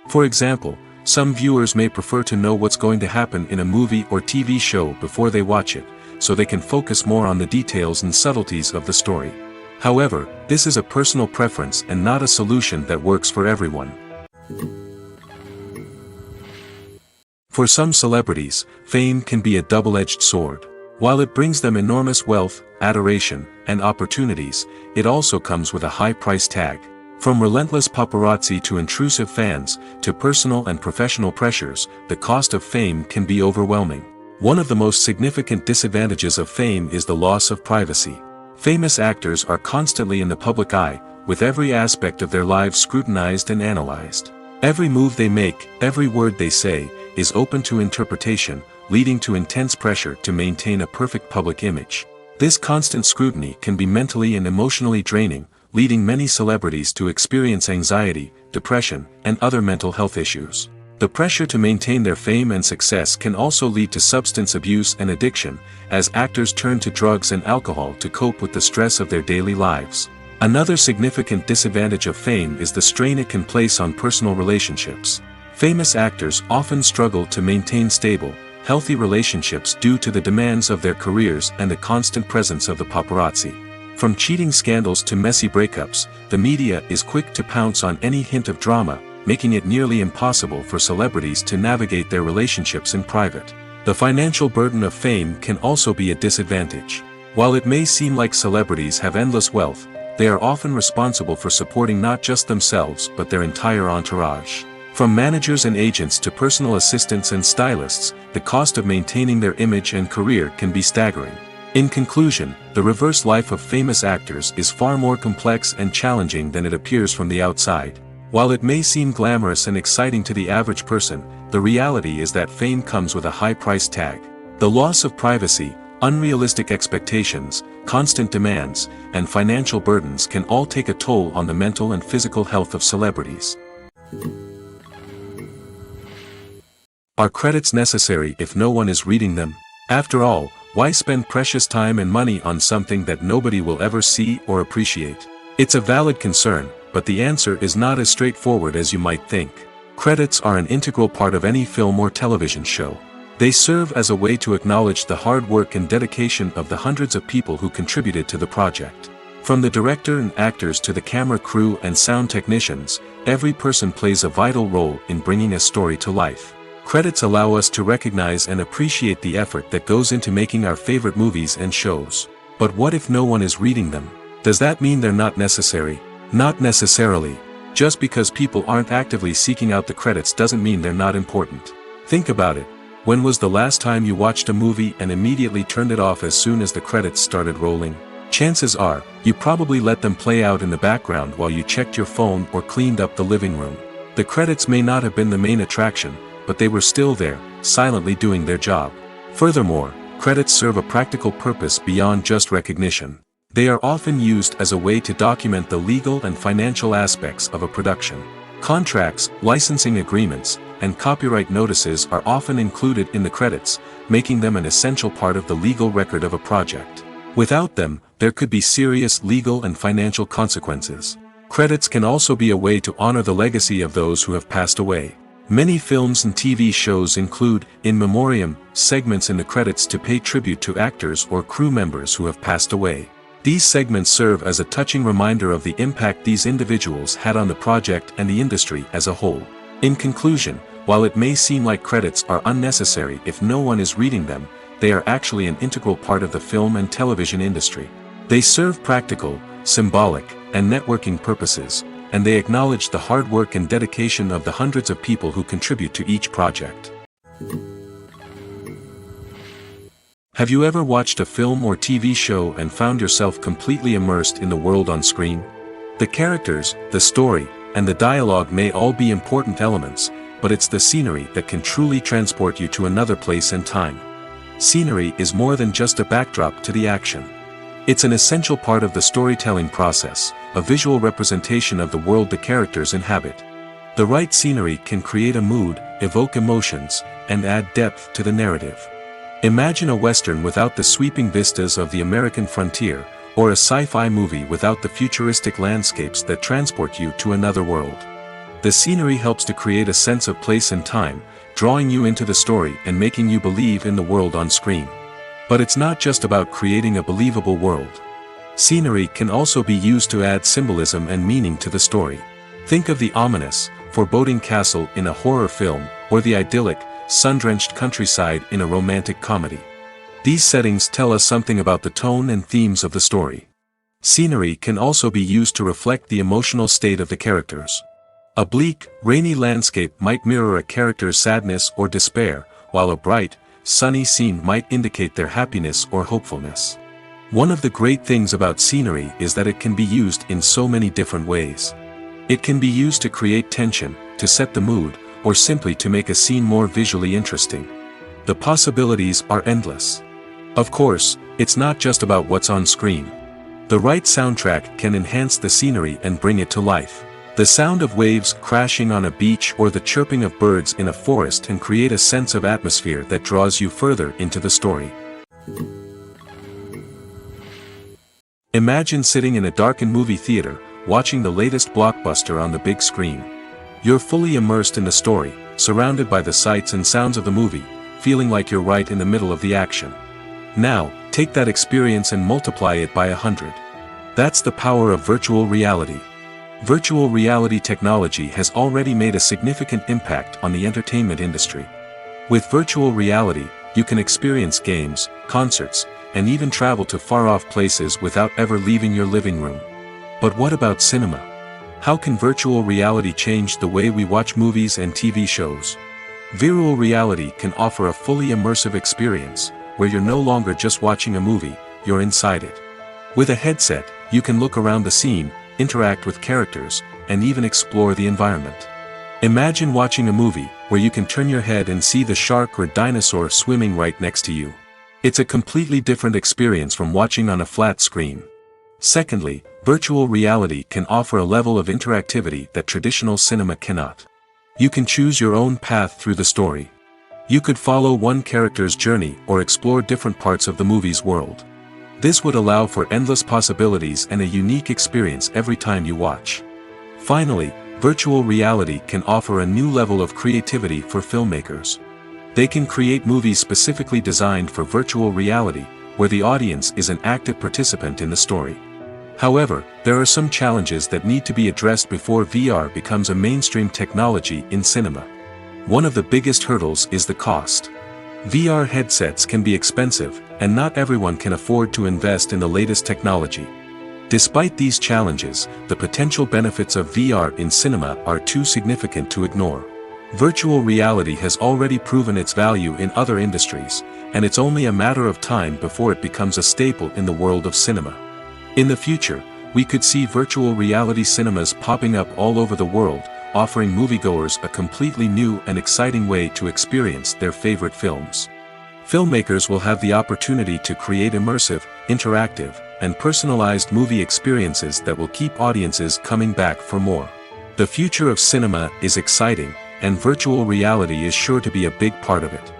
Speaker 1: For example, some viewers may prefer to know what's going to happen in a movie or TV show before they watch it, so they can focus more on the details and subtleties of the story. However, this is a personal preference and not a solution that works for everyone. For some celebrities, fame can be a double-edged sword. While it brings them enormous wealth, adoration, and opportunities, it also comes with a high price tag. From relentless paparazzi to intrusive fans, to personal and professional pressures, the cost of fame can be overwhelming. One of the most significant disadvantages of fame is the loss of privacy. Famous actors are constantly in the public eye, with every aspect of their lives scrutinized and analyzed. Every move they make, every word they say, is open to interpretation, leading to intense pressure to maintain a perfect public image. This constant scrutiny can be mentally and emotionally draining, leading many celebrities to experience anxiety, depression, and other mental health issues. The pressure to maintain their fame and success can also lead to substance abuse and addiction, as actors turn to drugs and alcohol to cope with the stress of their daily lives. Another significant disadvantage of fame is the strain it can place on personal relationships. Famous actors often struggle to maintain stable, healthy relationships due to the demands of their careers and the constant presence of the paparazzi. From cheating scandals to messy breakups, the media is quick to pounce on any hint of drama, making it nearly impossible for celebrities to navigate their relationships in private. The financial burden of fame can also be a disadvantage. While it may seem like celebrities have endless wealth, they are often responsible for supporting not just themselves but their entire entourage. From managers and agents to personal assistants and stylists, the cost of maintaining their image and career can be staggering. In conclusion, the reverse life of famous actors is far more complex and challenging than it appears from the outside. While it may seem glamorous and exciting to the average person, the reality is that fame comes with a high price tag. The loss of privacy, unrealistic expectations, constant demands, and financial burdens can all take a toll on the mental and physical health of celebrities. Are credits necessary if no one is reading them? After all, why spend precious time and money on something that nobody will ever see or appreciate? It's a valid concern, but the answer is not as straightforward as you might think. Credits are an integral part of any film or television show. They serve as a way to acknowledge the hard work and dedication of the hundreds of people who contributed to the project. From the director and actors to the camera crew and sound technicians, every person plays a vital role in bringing a story to life. Credits allow us to recognize and appreciate the effort that goes into making our favorite movies and shows. But what if no one is reading them? Does that mean they're not necessary? Not necessarily. Just because people aren't actively seeking out the credits doesn't mean they're not important. Think about it. When was the last time you watched a movie and immediately turned it off as soon as the credits started rolling? Chances are, you probably let them play out in the background while you checked your phone or cleaned up the living room. The credits may not have been the main attraction, but they were still there, silently doing their job. Furthermore, credits serve a practical purpose beyond just recognition. They are often used as a way to document the legal and financial aspects of a production. Contracts, licensing agreements, and copyright notices are often included in the credits, making them an essential part of the legal record of a project. Without them, there could be serious legal and financial consequences. Credits can also be a way to honor the legacy of those who have passed away. Many films and TV shows include, in memoriam, segments in the credits to pay tribute to actors or crew members who have passed away. These segments serve as a touching reminder of the impact these individuals had on the project and the industry as a whole. In conclusion, while it may seem like credits are unnecessary if no one is reading them, they are actually an integral part of the film and television industry. They serve practical, symbolic, and networking purposes, and they acknowledge the hard work and dedication of the hundreds of people who contribute to each project. Have you ever watched a film or TV show and found yourself completely immersed in the world on screen? The characters, the story, and the dialogue may all be important elements, but it's the scenery that can truly transport you to another place and time. Scenery is more than just a backdrop to the action. It's an essential part of the storytelling process, a visual representation of the world the characters inhabit. The right scenery can create a mood, evoke emotions, and add depth to the narrative. Imagine a Western without the sweeping vistas of the American frontier, or a sci-fi movie without the futuristic landscapes that transport you to another world. The scenery helps to create a sense of place and time, drawing you into the story and making you believe in the world on screen. But it's not just about creating a believable world. Scenery can also be used to add symbolism and meaning to the story. Think of the ominous, foreboding castle in a horror film, or the idyllic, sun-drenched countryside in a romantic comedy. These settings tell us something about the tone and themes of the story. Scenery can also be used to reflect the emotional state of the characters. A bleak, rainy landscape might mirror a character's sadness or despair, while a bright, sunny scene might indicate their happiness or hopefulness. One of the great things about scenery is that it can be used in so many different ways. It can be used to create tension, to set the mood, or simply to make a scene more visually interesting. The possibilities are endless. Of course, it's not just about what's on screen. The right soundtrack can enhance the scenery and bring it to life. The sound of waves crashing on a beach or the chirping of birds in a forest can create a sense of atmosphere that draws you further into the story. Imagine sitting in a darkened movie theater, watching the latest blockbuster on the big screen. You're fully immersed in the story, surrounded by the sights and sounds of the movie, feeling like you're right in the middle of the action. Now, take that experience and multiply it by 100. That's the power of virtual reality. Virtual reality technology has already made a significant impact on the entertainment industry. With virtual reality, you can experience games, concerts, and even travel to far-off places without ever leaving your living room. But what about cinema? How can virtual reality change the way we watch movies and TV shows? Virtual reality can offer a fully immersive experience, where you're no longer just watching a movie, you're inside it. With a headset, you can look around the scene, interact with characters, and even explore the environment. Imagine watching a movie where you can turn your head and see the shark or dinosaur swimming right next to you. It's a completely different experience from watching on a flat screen. Secondly, virtual reality can offer a level of interactivity that traditional cinema cannot. You can choose your own path through the story. You could follow one character's journey or explore different parts of the movie's world. This would allow for endless possibilities and a unique experience every time you watch. Finally, virtual reality can offer a new level of creativity for filmmakers. They can create movies specifically designed for virtual reality, where the audience is an active participant in the story. However, there are some challenges that need to be addressed before VR becomes a mainstream technology in cinema. One of the biggest hurdles is the cost. VR headsets can be expensive, and not everyone can afford to invest in the latest technology. Despite these challenges, the potential benefits of VR in cinema are too significant to ignore. Virtual reality has already proven its value in other industries, and it's only a matter of time before it becomes a staple in the world of cinema. In the future, we could see virtual reality cinemas popping up all over the world, offering moviegoers a completely new and exciting way to experience their favorite films. Filmmakers will have the opportunity to create immersive, interactive, and personalized movie experiences that will keep audiences coming back for more. The future of cinema is exciting, and virtual reality is sure to be a big part of it.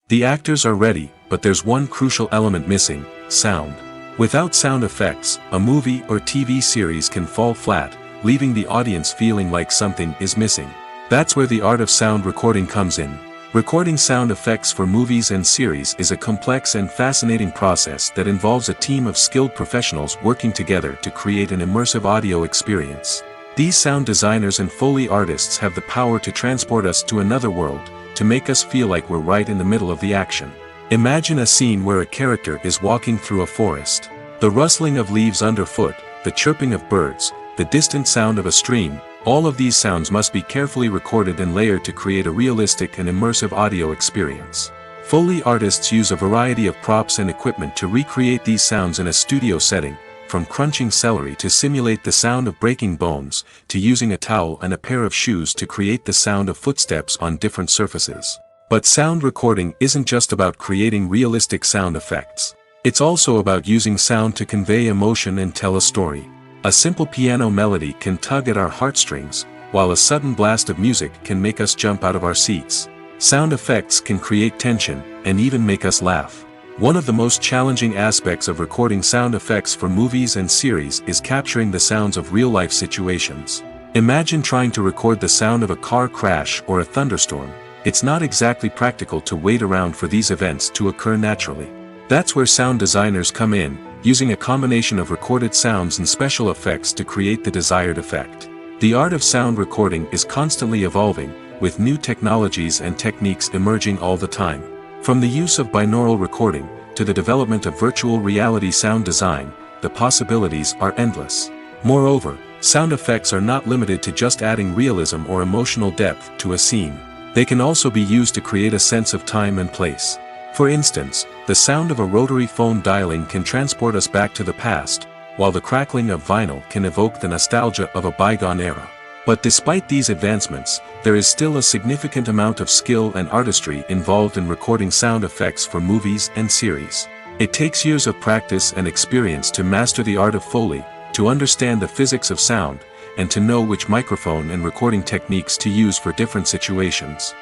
Speaker 1: The actors are ready, but there's one crucial element missing: sound. Without sound effects, a movie or TV series can fall flat, leaving the audience feeling like something is missing. That's where the art of sound recording comes in. Recording sound effects for movies and series is a complex and fascinating process that involves a team of skilled professionals working together to create an immersive audio experience. These sound designers and Foley artists have the power to transport us to another world, to make us feel like we're right in the middle of the action. Imagine a scene where a character is walking through a forest. The rustling of leaves underfoot, the chirping of birds, the distant sound of a stream, all of these sounds must be carefully recorded and layered to create a realistic and immersive audio experience. Foley artists use a variety of props and equipment to recreate these sounds in a studio setting, from crunching celery to simulate the sound of breaking bones, to using a towel and a pair of shoes to create the sound of footsteps on different surfaces. But sound recording isn't just about creating realistic sound effects. It's also about using sound to convey emotion and tell a story. A simple piano melody can tug at our heartstrings, while a sudden blast of music can make us jump out of our seats. Sound effects can create tension, and even make us laugh. One of the most challenging aspects of recording sound effects for movies and series is capturing the sounds of real-life situations. Imagine trying to record the sound of a car crash or a thunderstorm. It's not exactly practical to wait around for these events to occur naturally. That's where sound designers come in, using a combination of recorded sounds and special effects to create the desired effect. The art of sound recording is constantly evolving, with new technologies and techniques emerging all the time. From the use of binaural recording, to the development of virtual reality sound design, the possibilities are endless. Moreover, sound effects are not limited to just adding realism or emotional depth to a scene. They can also be used to create a sense of time and place. For instance, the sound of a rotary phone dialing can transport us back to the past, while the crackling of vinyl can evoke the nostalgia of a bygone era. But despite these advancements, there is still a significant amount of skill and artistry involved in recording sound effects for movies and series. It takes years of practice and experience to master the art of Foley, to understand the physics of sound, and to know which microphone and recording techniques to use for different situations.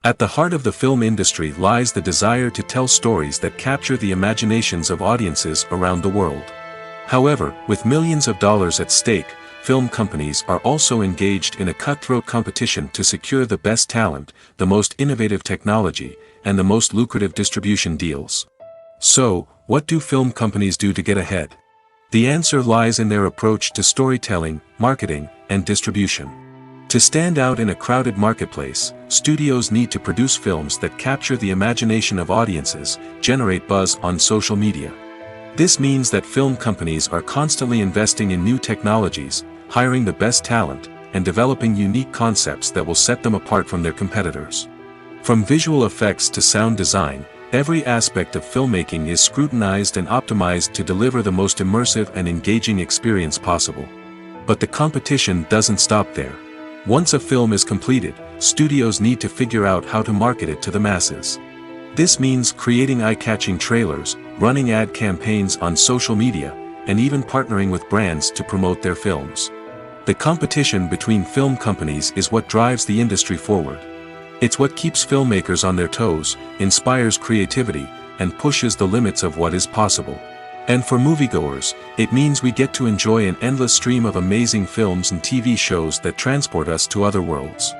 Speaker 1: At the heart of the film industry lies the desire to tell stories that capture the imaginations of audiences around the world. However, with millions of dollars at stake, film companies are also engaged in a cutthroat competition to secure the best talent, the most innovative technology, and the most lucrative distribution deals. So, what do film companies do to get ahead? The answer lies in their approach to storytelling, marketing, and distribution. To stand out in a crowded marketplace, studios need to produce films that capture the imagination of audiences, generate buzz on social media. This means that film companies are constantly investing in new technologies, hiring the best talent, and developing unique concepts that will set them apart from their competitors. From visual effects to sound design, every aspect of filmmaking is scrutinized and optimized to deliver the most immersive and engaging experience possible. But the competition doesn't stop there. Once a film is completed, studios need to figure out how to market it to the masses. This means creating eye-catching trailers, running ad campaigns on social media, and even partnering with brands to promote their films. The competition between film companies is what drives the industry forward. It's what keeps filmmakers on their toes, inspires creativity, and pushes the limits of what is possible. And for moviegoers, it means we get to enjoy an endless stream of amazing films and TV shows that transport us to other worlds.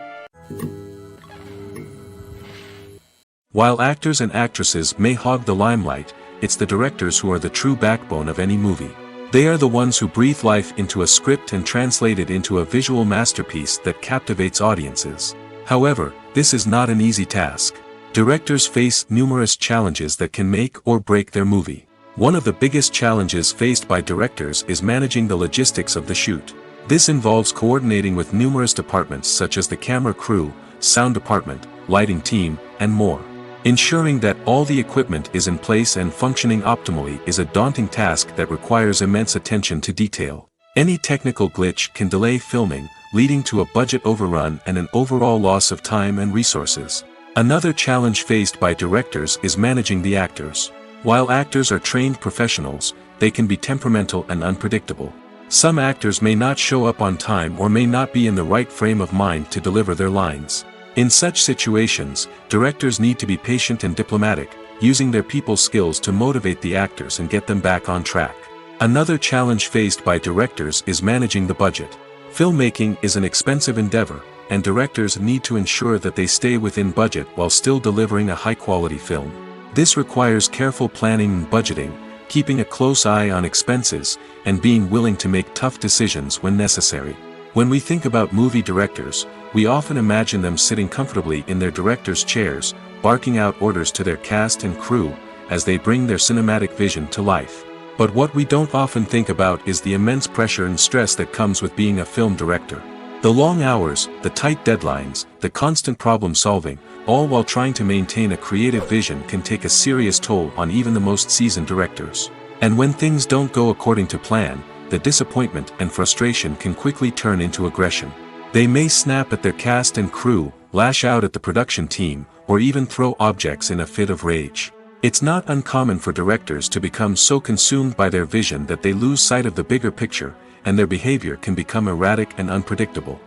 Speaker 1: While actors and actresses may hog the limelight, it's the directors who are the true backbone of any movie. They are the ones who breathe life into a script and translate it into a visual masterpiece that captivates audiences. However, this is not an easy task. Directors face numerous challenges that can make or break their movie. One of the biggest challenges faced by directors is managing the logistics of the shoot. This involves coordinating with numerous departments such as the camera crew, sound department, lighting team, and more. Ensuring that all the equipment is in place and functioning optimally is a daunting task that requires immense attention to detail. Any technical glitch can delay filming, leading to a budget overrun and an overall loss of time and resources. Another challenge faced by directors is managing the actors. While actors are trained professionals, they can be temperamental and unpredictable. Some actors may not show up on time or may not be in the right frame of mind to deliver their lines. In such situations, directors need to be patient and diplomatic, using their people skills to motivate the actors and get them back on track. Another challenge faced by directors is managing the budget. Filmmaking is an expensive endeavor, and directors need to ensure that they stay within budget while still delivering a high-quality film. This requires careful planning and budgeting, keeping a close eye on expenses, and being willing to make tough decisions when necessary. When we think about movie directors, we often imagine them sitting comfortably in their director's chairs, barking out orders to their cast and crew, as they bring their cinematic vision to life. But what we don't often think about is the immense pressure and stress that comes with being a film director. The long hours, the tight deadlines, the constant problem solving, all while trying to maintain a creative vision can take a serious toll on even the most seasoned directors. And when things don't go according to plan, the disappointment and frustration can quickly turn into aggression. They may snap at their cast and crew, lash out at the production team, or even throw objects in a fit of rage. It's not uncommon for directors to become so consumed by their vision that they lose sight of the bigger picture, and their behavior can become erratic and unpredictable.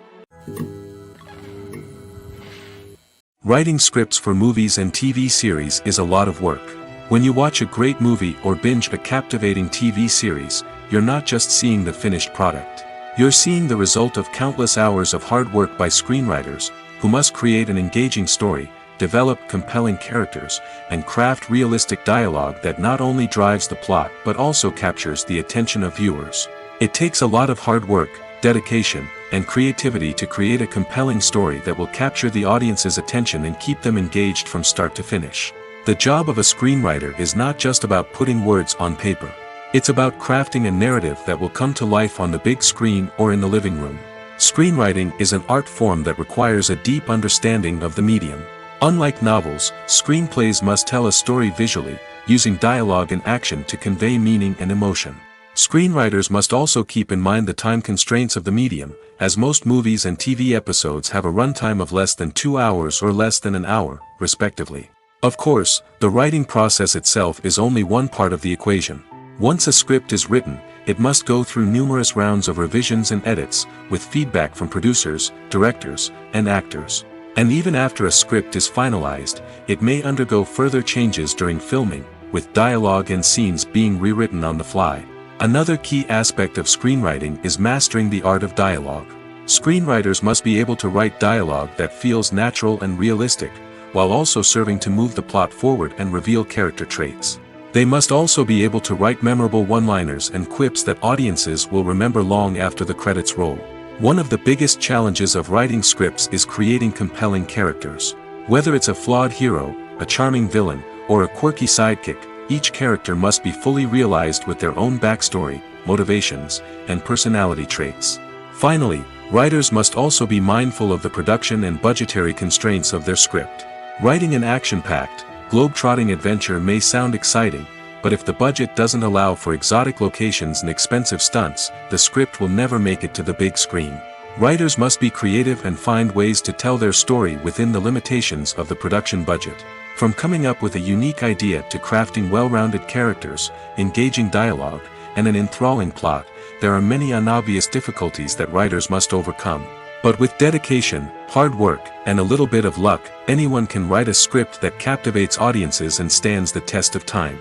Speaker 1: Writing scripts for movies and TV series is a lot of work. When you watch a great movie or binge a captivating TV series, you're not just seeing the finished product. You're seeing the result of countless hours of hard work by screenwriters, who must create an engaging story, develop compelling characters, and craft realistic dialogue that not only drives the plot but also captures the attention of viewers. It takes a lot of hard work, dedication, and creativity to create a compelling story that will capture the audience's attention and keep them engaged from start to finish. The job of a screenwriter is not just about putting words on paper. It's about crafting a narrative that will come to life on the big screen or in the living room. Screenwriting is an art form that requires a deep understanding of the medium. Unlike novels, screenplays must tell a story visually, using dialogue and action to convey meaning and emotion. Screenwriters must also keep in mind the time constraints of the medium, as most movies and TV episodes have a runtime of less than 2 hours or less than an hour, respectively. Of course, the writing process itself is only one part of the equation. Once a script is written, it must go through numerous rounds of revisions and edits, with feedback from producers, directors, and actors. And even after a script is finalized, it may undergo further changes during filming, with dialogue and scenes being rewritten on the fly. Another key aspect of screenwriting is mastering the art of dialogue. Screenwriters must be able to write dialogue that feels natural and realistic, while also serving to move the plot forward and reveal character traits. They must also be able to write memorable one-liners and quips that audiences will remember long after the credits roll. One of the biggest challenges of writing scripts is creating compelling characters. Whether it's a flawed hero, a charming villain, or a quirky sidekick, each character must be fully realized with their own backstory, motivations, and personality traits. Finally, writers must also be mindful of the production and budgetary constraints of their script. Writing an action-packed, globe-trotting adventure may sound exciting, but if the budget doesn't allow for exotic locations and expensive stunts, the script will never make it to the big screen. Writers must be creative and find ways to tell their story within the limitations of the production budget. From coming up with a unique idea to crafting well-rounded characters, engaging dialogue, and an enthralling plot, there are many unobvious difficulties that writers must overcome. But with dedication, hard work, and a little bit of luck, anyone can write a script that captivates audiences and stands the test of time.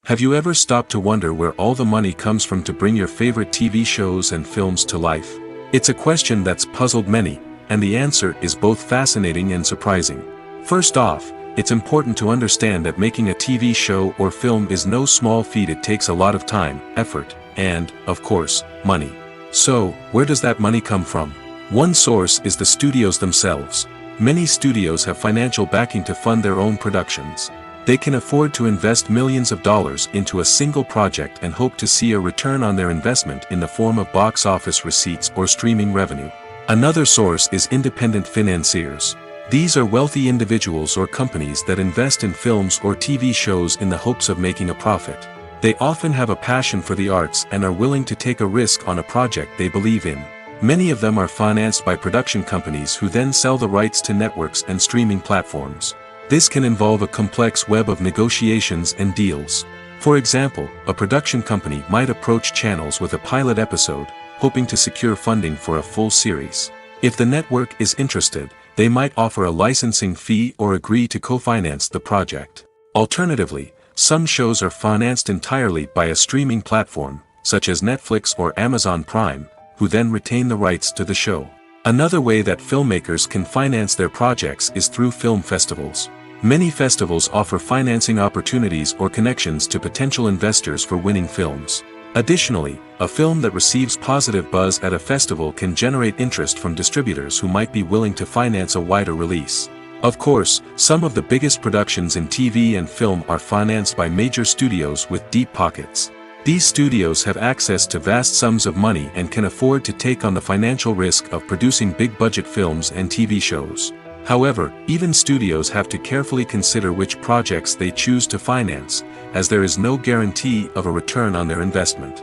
Speaker 1: Have you ever stopped to wonder where all the money comes from to bring your favorite TV shows and films to life? It's a question that's puzzled many, and the answer is both fascinating and surprising. First off, it's important to understand that making a TV show or film is no small feat. It takes a lot of time, effort, and, of course, money. So, where does that money come from? One source is the studios themselves. Many studios have financial backing to fund their own productions. They can afford to invest millions of dollars into a single project and hope to see a return on their investment in the form of box office receipts or streaming revenue. Another source is independent financiers. These are wealthy individuals or companies that invest in films or TV shows in the hopes of making a profit. They often have a passion for the arts and are willing to take a risk on a project they believe in. Many of them are financed by production companies who then sell the rights to networks and streaming platforms. This can involve a complex web of negotiations and deals. For example, a production company might approach channels with a pilot episode, hoping to secure funding for a full series. If the network is interested, they might offer a licensing fee or agree to co-finance the project. Alternatively, some shows are financed entirely by a streaming platform, such as Netflix or Amazon Prime, who then retain the rights to the show. Another way that filmmakers can finance their projects is through film festivals. Many festivals offer financing opportunities or connections to potential investors for winning films. Additionally, a film that receives positive buzz at a festival can generate interest from distributors who might be willing to finance a wider release. Of course, some of the biggest productions in TV and film are financed by major studios with deep pockets. These studios have access to vast sums of money and can afford to take on the financial risk of producing big-budget films and TV shows. However, even studios have to carefully consider which projects they choose to finance, as there is no guarantee of a return on their investment.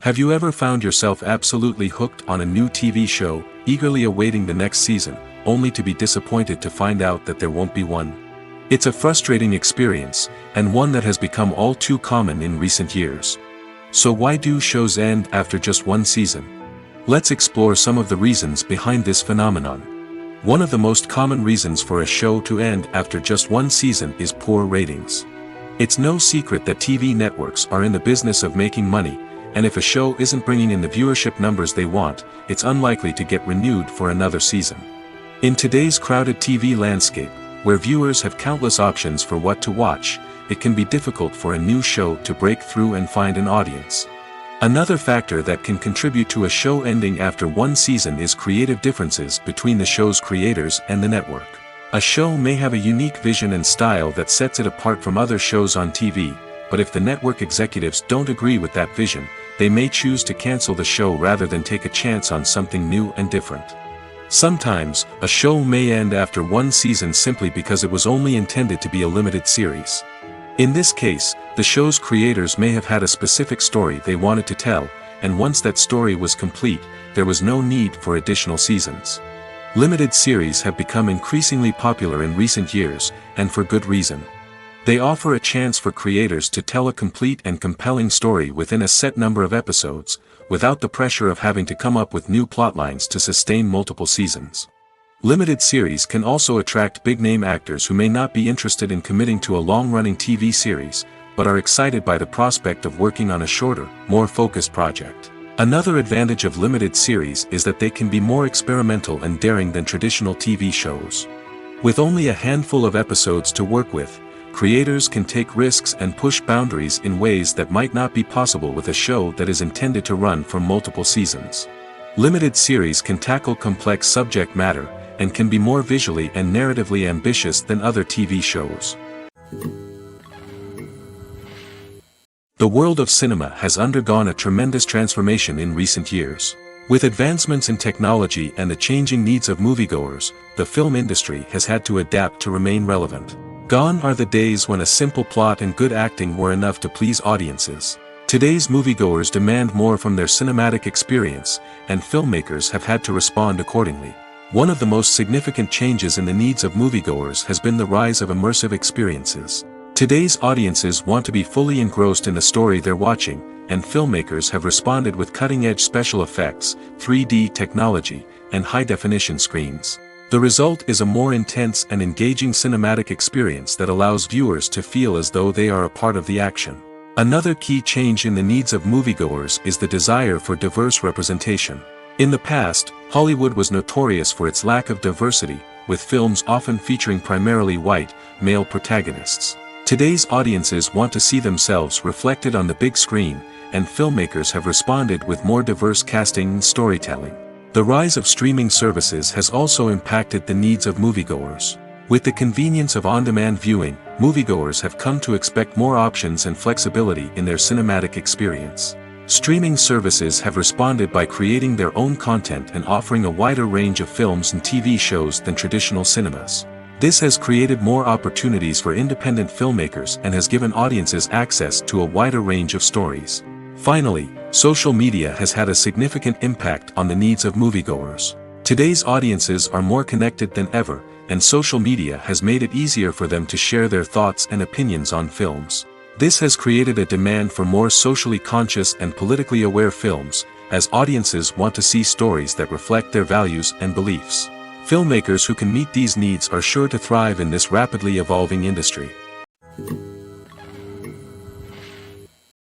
Speaker 1: Have you ever found yourself absolutely hooked on a new TV show, eagerly awaiting the next season, only to be disappointed to find out that there won't be one? It's a frustrating experience, and one that has become all too common in recent years. So why do shows end after just one season? Let's explore some of the reasons behind this phenomenon. One of the most common reasons for a show to end after just one season is poor ratings. It's no secret that TV networks are in the business of making money, and if a show isn't bringing in the viewership numbers they want, it's unlikely to get renewed for another season. In today's crowded TV landscape, where viewers have countless options for what to watch, it can be difficult for a new show to break through and find an audience. Another factor that can contribute to a show ending after one season is creative differences between the show's creators and the network. A show may have a unique vision and style that sets it apart from other shows on TV, but if the network executives don't agree with that vision, they may choose to cancel the show rather than take a chance on something new and different. Sometimes, a show may end after one season simply because it was only intended to be a limited series. In this case, the show's creators may have had a specific story they wanted to tell, and once that story was complete, there was no need for additional seasons. Limited series have become increasingly popular in recent years, and for good reason. They offer a chance for creators to tell a complete and compelling story within a set number of episodes, without the pressure of having to come up with new plotlines to sustain multiple seasons. Limited series can also attract big-name actors who may not be interested in committing to a long-running TV series, but are excited by the prospect of working on a shorter, more focused project. Another advantage of limited series is that they can be more experimental and daring than traditional TV shows. With only a handful of episodes to work with, creators can take risks and push boundaries in ways that might not be possible with a show that is intended to run for multiple seasons. Limited series can tackle complex subject matter, and can be more visually and narratively ambitious than other TV shows. The world of cinema has undergone a tremendous transformation in recent years. With advancements in technology and the changing needs of moviegoers, the film industry has had to adapt to remain relevant. Gone are the days when a simple plot and good acting were enough to please audiences. Today's moviegoers demand more from their cinematic experience, and filmmakers have had to respond accordingly. One of the most significant changes in the needs of moviegoers has been the rise of immersive experiences. Today's audiences want to be fully engrossed in the story they're watching, and filmmakers have responded with cutting-edge special effects, 3D technology, and high-definition screens. The result is a more intense and engaging cinematic experience that allows viewers to feel as though they are a part of the action. Another key change in the needs of moviegoers is the desire for diverse representation. In the past, Hollywood was notorious for its lack of diversity, with films often featuring primarily white, male protagonists. Today's audiences want to see themselves reflected on the big screen, and filmmakers have responded with more diverse casting and storytelling. The rise of streaming services has also impacted the needs of moviegoers. With the convenience of on-demand viewing, moviegoers have come to expect more options and flexibility in their cinematic experience. Streaming services have responded by creating their own content and offering a wider range of films and TV shows than traditional cinemas. This has created more opportunities for independent filmmakers and has given audiences access to a wider range of stories. Finally, social media has had a significant impact on the needs of moviegoers. Today's audiences are more connected than ever, and social media has made it easier for them to share their thoughts and opinions on films. This has created a demand for more socially conscious and politically aware films, as audiences want to see stories that reflect their values and beliefs. Filmmakers who can meet these needs are sure to thrive in this rapidly evolving industry.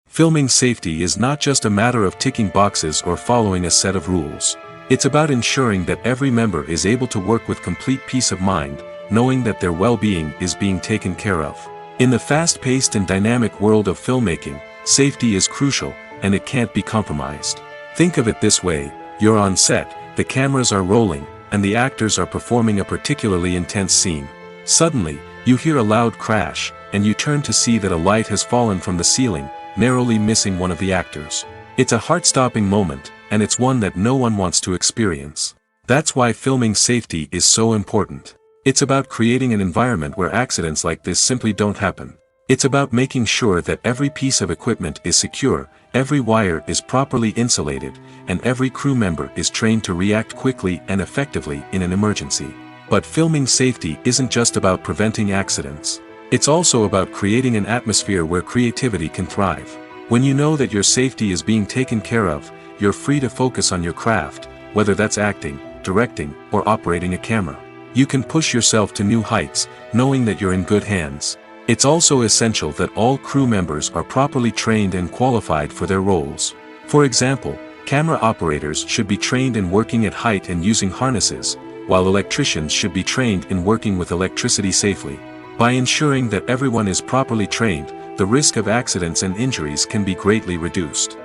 Speaker 1: Filming safety is not just a matter of ticking boxes or following a set of rules. It's about ensuring that every member is able to work with complete peace of mind, knowing that their well-being is being taken care of. In the fast-paced and dynamic world of filmmaking, safety is crucial, and it can't be compromised. Think of it this way: you're on set, the cameras are rolling, and the actors are performing a particularly intense scene. Suddenly, you hear a loud crash, and you turn to see that a light has fallen from the ceiling, narrowly missing one of the actors. It's a heart-stopping moment, and it's one that no one wants to experience. That's why filming safety is so important. It's about creating an environment where accidents like this simply don't happen. It's about making sure that every piece of equipment is secure, every wire is properly insulated, and every crew member is trained to react quickly and effectively in an emergency. But filming safety isn't just about preventing accidents. It's also about creating an atmosphere where creativity can thrive. When you know that your safety is being taken care of, you're free to focus on your craft, whether that's acting, directing, or operating a camera. You can push yourself to new heights, knowing that you're in good hands. It's also essential that all crew members are properly trained and qualified for their roles. For example, camera operators should be trained in working at height and using harnesses, while electricians should be trained in working with electricity safely. By ensuring that everyone is properly trained, the risk of accidents and injuries can be greatly reduced.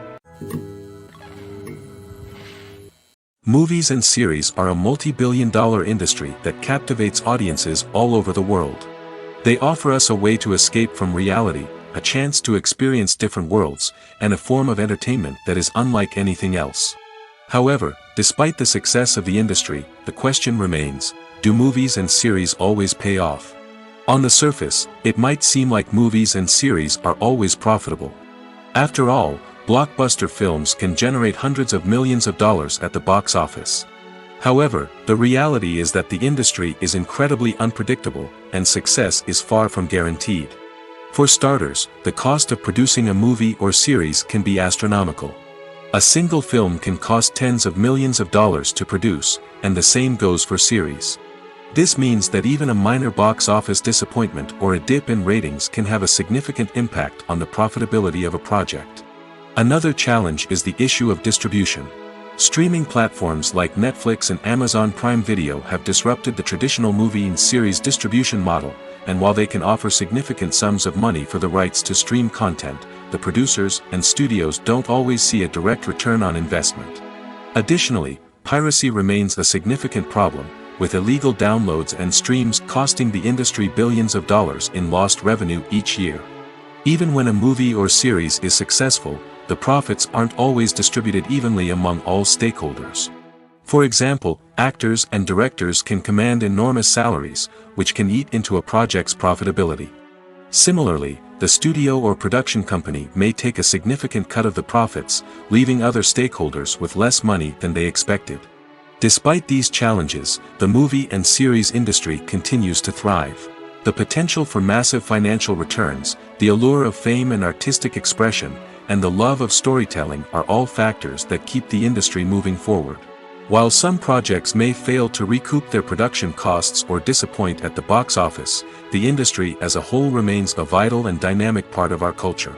Speaker 1: Movies and series are a multi-billion-dollar industry that captivates audiences all over the world. They offer us a way to escape from reality, a chance to experience different worlds, and a form of entertainment that is unlike anything else. However, despite the success of the industry, the question remains, do movies and series always pay off? On the surface, it might seem like movies and series are always profitable. After all, blockbuster films can generate hundreds of millions of dollars at the box office. However, the reality is that the industry is incredibly unpredictable, and success is far from guaranteed. For starters, the cost of producing a movie or series can be astronomical. A single film can cost tens of millions of dollars to produce, and the same goes for series. This means that even a minor box office disappointment or a dip in ratings can have a significant impact on the profitability of a project. Another challenge is the issue of distribution. Streaming platforms like Netflix and Amazon Prime Video have disrupted the traditional movie and series distribution model, and while they can offer significant sums of money for the rights to stream content, the producers and studios don't always see a direct return on investment. Additionally, piracy remains a significant problem, with illegal downloads and streams costing the industry billions of dollars in lost revenue each year. Even when a movie or series is successful, the profits aren't always distributed evenly among all stakeholders. For example, actors and directors can command enormous salaries, which can eat into a project's profitability. Similarly, the studio or production company may take a significant cut of the profits, leaving other stakeholders with less money than they expected. Despite these challenges, the movie and series industry continues to thrive. The potential for massive financial returns, the allure of fame and artistic expression, and the love of storytelling are all factors that keep the industry moving forward. While some projects may fail to recoup their production costs or disappoint at the box office, the industry as a whole remains a vital and dynamic part of our culture.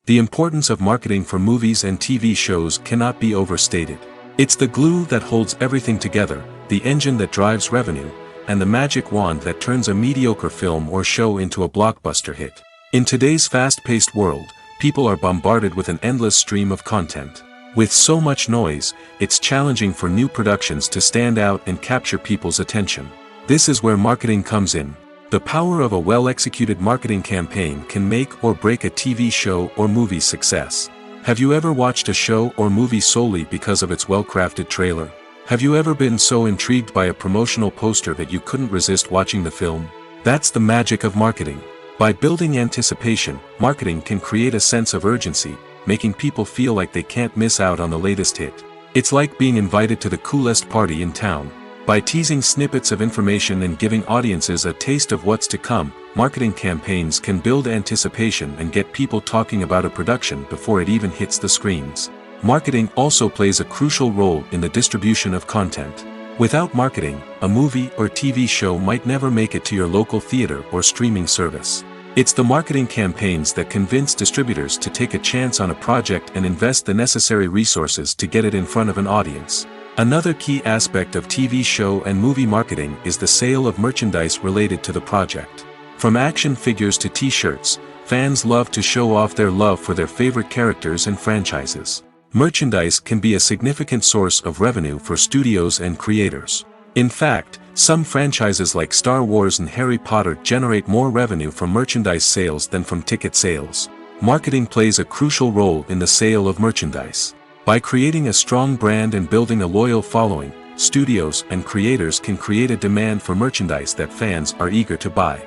Speaker 1: The importance of marketing for movies and TV shows cannot be overstated. It's the glue that holds everything together, the engine that drives revenue, and the magic wand that turns a mediocre film or show into a blockbuster hit. In today's fast-paced world, people are bombarded with an endless stream of content. With so much noise, it's challenging for new productions to stand out and capture people's attention. This is where marketing comes in. The power of a well-executed marketing campaign can make or break a TV show or movie's success. Have you ever watched a show or movie solely because of its well-crafted trailer? Have you ever been so intrigued by a promotional poster that you couldn't resist watching the film? That's the magic of marketing. By building anticipation, marketing can create a sense of urgency, making people feel like they can't miss out on the latest hit. It's like being invited to the coolest party in town. By teasing snippets of information and giving audiences a taste of what's to come, marketing campaigns can build anticipation and get people talking about a production before it even hits the screens. Marketing also plays a crucial role in the distribution of content. Without marketing, a movie or TV show might never make it to your local theater or streaming service. It's the marketing campaigns that convince distributors to take a chance on a project and invest the necessary resources to get it in front of an audience. Another key aspect of TV show and movie marketing is the sale of merchandise related to the project. From action figures to t-shirts, fans love to show off their love for their favorite characters and franchises. Merchandise can be a significant source of revenue for studios and creators. In fact, some franchises like Star Wars and Harry Potter generate more revenue from merchandise sales than from ticket sales. Marketing plays a crucial role in the sale of merchandise. By creating a strong brand and building a loyal following, studios and creators can create a demand for merchandise that fans are eager to buy.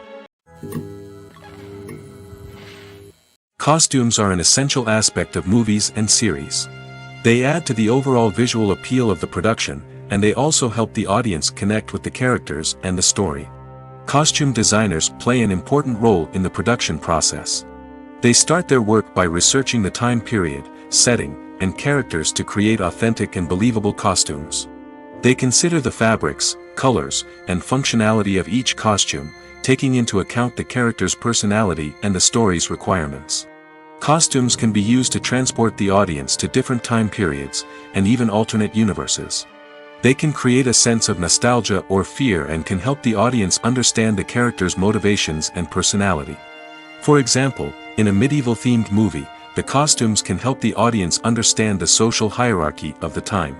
Speaker 1: Costumes are an essential aspect of movies and series. They add to the overall visual appeal of the production, and they also help the audience connect with the characters and the story. Costume designers play an important role in the production process. They start their work by researching the time period, setting, and characters to create authentic and believable costumes. They consider the fabrics, colors, and functionality of each costume, taking into account the character's personality and the story's requirements. Costumes can be used to transport the audience to different time periods, and even alternate universes. They can create a sense of nostalgia or fear and can help the audience understand the character's motivations and personality. For example, in a medieval-themed movie, the costumes can help the audience understand the social hierarchy of the time.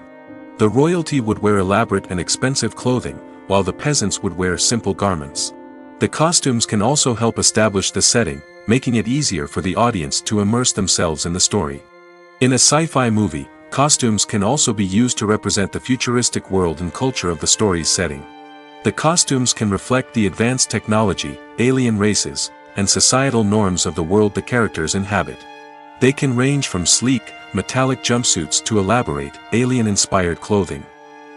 Speaker 1: The royalty would wear elaborate and expensive clothing, while the peasants would wear simple garments. The costumes can also help establish the setting, making it easier for the audience to immerse themselves in the story. In a sci-fi movie, costumes can also be used to represent the futuristic world and culture of the story's setting. The costumes can reflect the advanced technology, alien races, and societal norms of the world the characters inhabit. They can range from sleek, metallic jumpsuits to elaborate, alien-inspired clothing.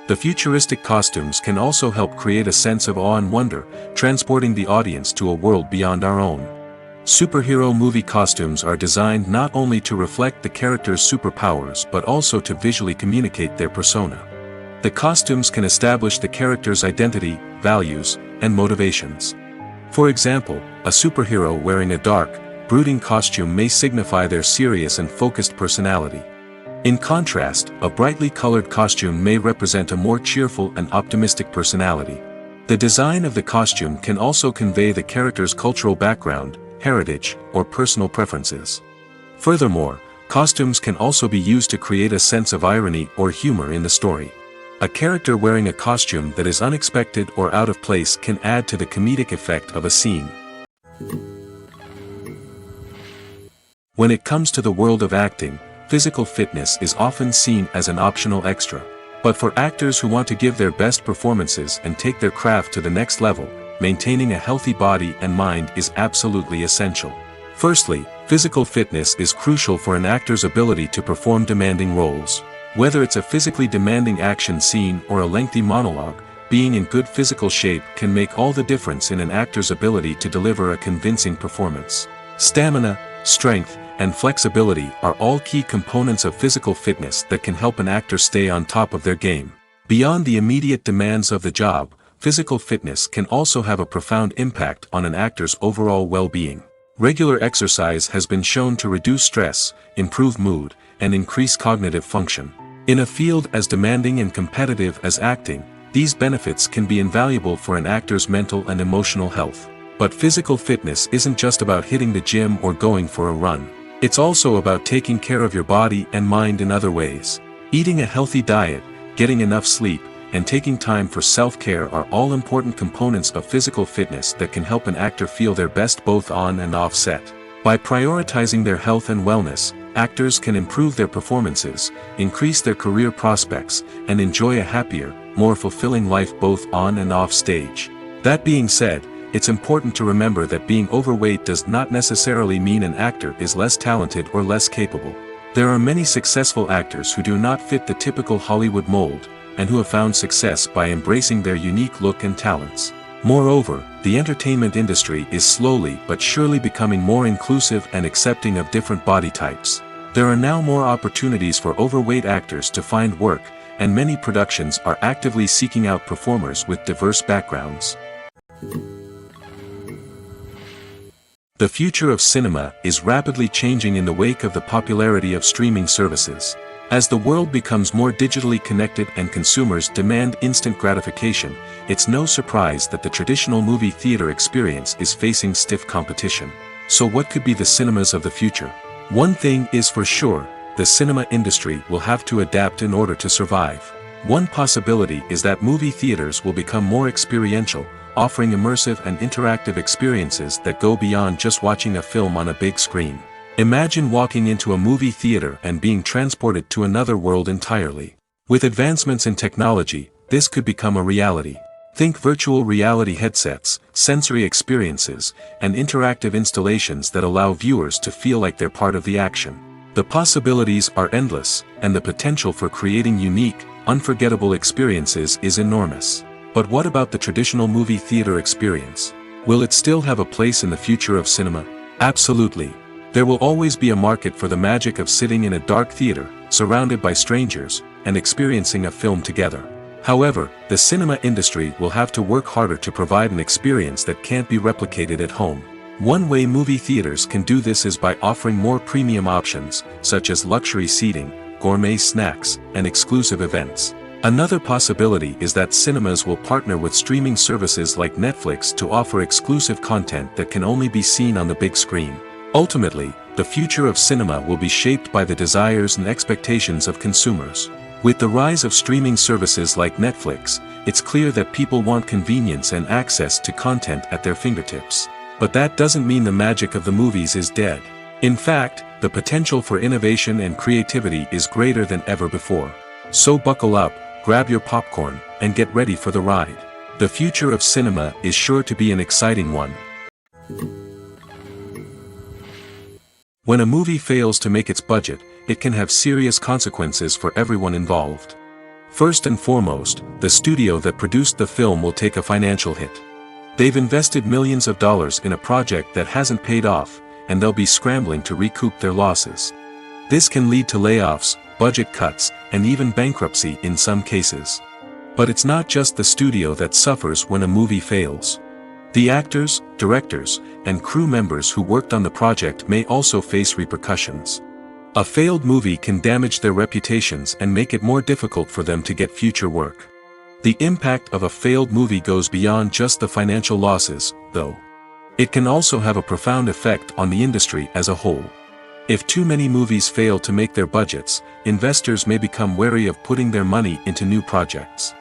Speaker 1: The futuristic costumes can also help create a sense of awe and wonder, transporting the audience to a world beyond our own. Superhero movie costumes are designed not only to reflect the character's superpowers but also to visually communicate their persona. The costumes can establish the character's identity, values, and motivations. For example, a superhero wearing a dark, brooding costume may signify their serious and focused personality. In contrast, a brightly colored costume may represent a more cheerful and optimistic personality. The design of the costume can also convey the character's cultural background, heritage, or personal preferences. Furthermore, costumes can also be used to create a sense of irony or humor in the story. A character wearing a costume that is unexpected or out of place can add to the comedic effect of a scene. When it comes to the world of acting, physical fitness is often seen as an optional extra. But for actors who want to give their best performances and take their craft to the next level, maintaining a healthy body and mind is absolutely essential. Firstly, physical fitness is crucial for an actor's ability to perform demanding roles. Whether it's a physically demanding action scene or a lengthy monologue, being in good physical shape can make all the difference in an actor's ability to deliver a convincing performance. Stamina, strength, and flexibility are all key components of physical fitness that can help an actor stay on top of their game. Beyond the immediate demands of the job, physical fitness can also have a profound impact on an actor's overall well-being. Regular exercise has been shown to reduce stress, improve mood, and increase cognitive function. In a field as demanding and competitive as acting, these benefits can be invaluable for an actor's mental and emotional health. But physical fitness isn't just about hitting the gym or going for a run. It's also about taking care of your body and mind in other ways. Eating a healthy diet, getting enough sleep, and taking time for self-care are all important components of physical fitness that can help an actor feel their best both on and off set. By prioritizing their health and wellness, actors can improve their performances, increase their career prospects, and enjoy a happier, more fulfilling life both on and off stage. That being said, it's important to remember that being overweight does not necessarily mean an actor is less talented or less capable. There are many successful actors who do not fit the typical Hollywood mold, and who have found success by embracing their unique look and talents. Moreover, the entertainment industry is slowly but surely becoming more inclusive and accepting of different body types. There are now more opportunities for overweight actors to find work, and many productions are actively seeking out performers with diverse backgrounds. The future of cinema is rapidly changing in the wake of the popularity of streaming services. As the world becomes more digitally connected and consumers demand instant gratification, it's no surprise that the traditional movie theater experience is facing stiff competition. So what could be the cinemas of the future? One thing is for sure, the cinema industry will have to adapt in order to survive. One possibility is that movie theaters will become more experiential, offering immersive and interactive experiences that go beyond just watching a film on a big screen. Imagine walking into a movie theater and being transported to another world entirely. With advancements in technology, this could become a reality. Think virtual reality headsets, sensory experiences, and interactive installations that allow viewers to feel like they're part of the action. The possibilities are endless, and the potential for creating unique, unforgettable experiences is enormous. But what about the traditional movie theater experience? Will it still have a place in the future of cinema? Absolutely. There will always be a market for the magic of sitting in a dark theater, surrounded by strangers, and experiencing a film together. However, the cinema industry will have to work harder to provide an experience that can't be replicated at home. One way movie theaters can do this is by offering more premium options, such as luxury seating, gourmet snacks, and exclusive events. Another possibility is that cinemas will partner with streaming services like Netflix to offer exclusive content that can only be seen on the big screen. Ultimately, the future of cinema will be shaped by the desires and expectations of consumers. With the rise of streaming services like Netflix, it's clear that people want convenience and access to content at their fingertips. But that doesn't mean the magic of the movies is dead. In fact, the potential for innovation and creativity is greater than ever before. So buckle up, grab your popcorn, and get ready for the ride. The future of cinema is sure to be an exciting one. When a movie fails to make its budget, it can have serious consequences for everyone involved. First and foremost, the studio that produced the film will take a financial hit. They've invested millions of dollars in a project that hasn't paid off, and they'll be scrambling to recoup their losses. This can lead to layoffs, budget cuts, and even bankruptcy in some cases. But it's not just the studio that suffers when a movie fails. The actors, directors, and crew members who worked on the project may also face repercussions. A failed movie can damage their reputations and make it more difficult for them to get future work. The impact of a failed movie goes beyond just the financial losses, though. It can also have a profound effect on the industry as a whole. If too many movies fail to make their budgets, investors may become wary of putting their money into new projects.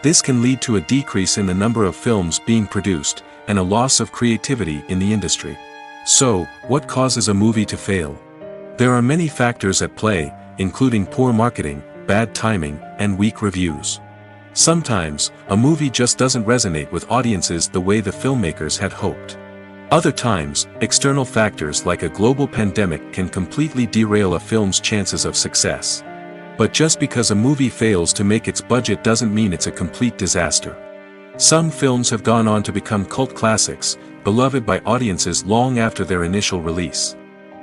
Speaker 1: This can lead to a decrease in the number of films being produced, and a loss of creativity in the industry. So, what causes a movie to fail? There are many factors at play, including poor marketing, bad timing, and weak reviews. Sometimes, a movie just doesn't resonate with audiences the way the filmmakers had hoped. Other times, external factors like a global pandemic can completely derail a film's chances of success. But just because a movie fails to make its budget doesn't mean it's a complete disaster. Some films have gone on to become cult classics, beloved by audiences long after their initial release.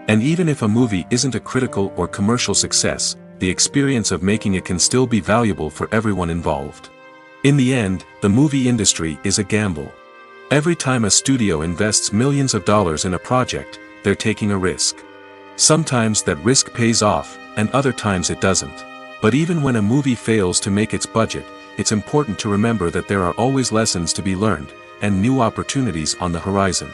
Speaker 1: And even if a movie isn't a critical or commercial success, the experience of making it can still be valuable for everyone involved. In the end, the movie industry is a gamble. Every time a studio invests millions of dollars in a project, they're taking a risk. Sometimes that risk pays off, and other times it doesn't. But even when a movie fails to make its budget, it's important to remember that there are always lessons to be learned, and new opportunities on the horizon.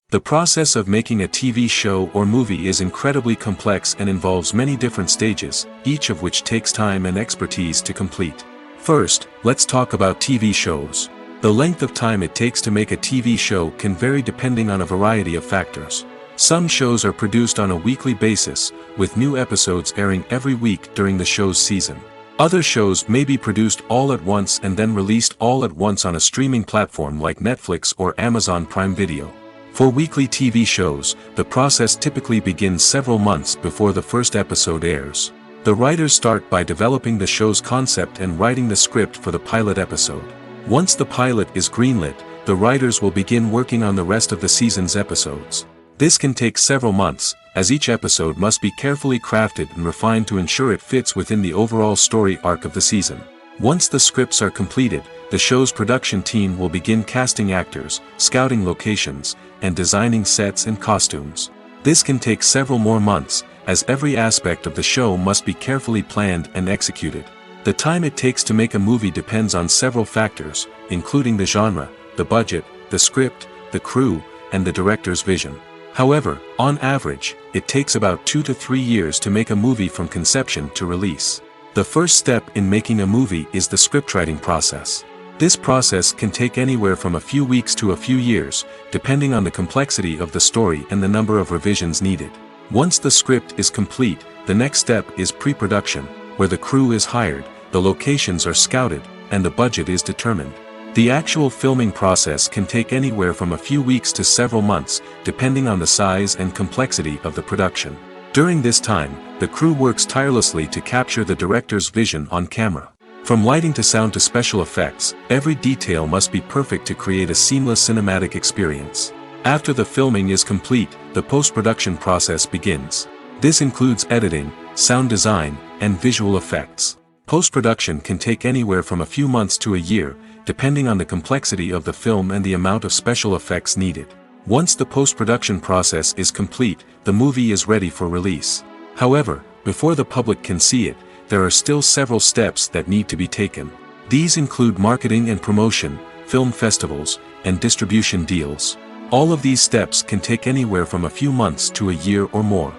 Speaker 1: The process of making a TV show or movie is incredibly complex and involves many different stages, each of which takes time and expertise to complete. First, let's talk about TV shows. The length of time it takes to make a TV show can vary depending on a variety of factors. Some shows are produced on a weekly basis, with new episodes airing every week during the show's season. Other shows may be produced all at once and then released all at once on a streaming platform like Netflix or Amazon Prime Video. For weekly TV shows, the process typically begins several months before the first episode airs. The writers start by developing the show's concept and writing the script for the pilot episode. Once the pilot is greenlit, the writers will begin working on the rest of the season's episodes. This can take several months, as each episode must be carefully crafted and refined to ensure it fits within the overall story arc of the season. Once the scripts are completed, the show's production team will begin casting actors, scouting locations, and designing sets and costumes. This can take several more months, as every aspect of the show must be carefully planned and executed. The time it takes to make a movie depends on several factors, including the genre, the budget, the script, the crew, and the director's vision. However, on average, it takes about 2 to 3 years to make a movie from conception to release. The first step in making a movie is the scriptwriting process. This process can take anywhere from a few weeks to a few years, depending on the complexity of the story and the number of revisions needed. Once the script is complete, the next step is pre-production, where the crew is hired, the locations are scouted, and the budget is determined. The actual filming process can take anywhere from a few weeks to several months, depending on the size and complexity of the production. During this time, the crew works tirelessly to capture the director's vision on camera. From lighting to sound to special effects, every detail must be perfect to create a seamless cinematic experience. After the filming is complete, the post-production process begins. This includes editing, sound design, and visual effects. Post-production can take anywhere from a few months to a year, depending on the complexity of the film and the amount of special effects needed. Once the post-production process is complete, the movie is ready for release. However, before the public can see it, there are still several steps that need to be taken. These include marketing and promotion, film festivals, and distribution deals. All of these steps can take anywhere from a few months to a year or more.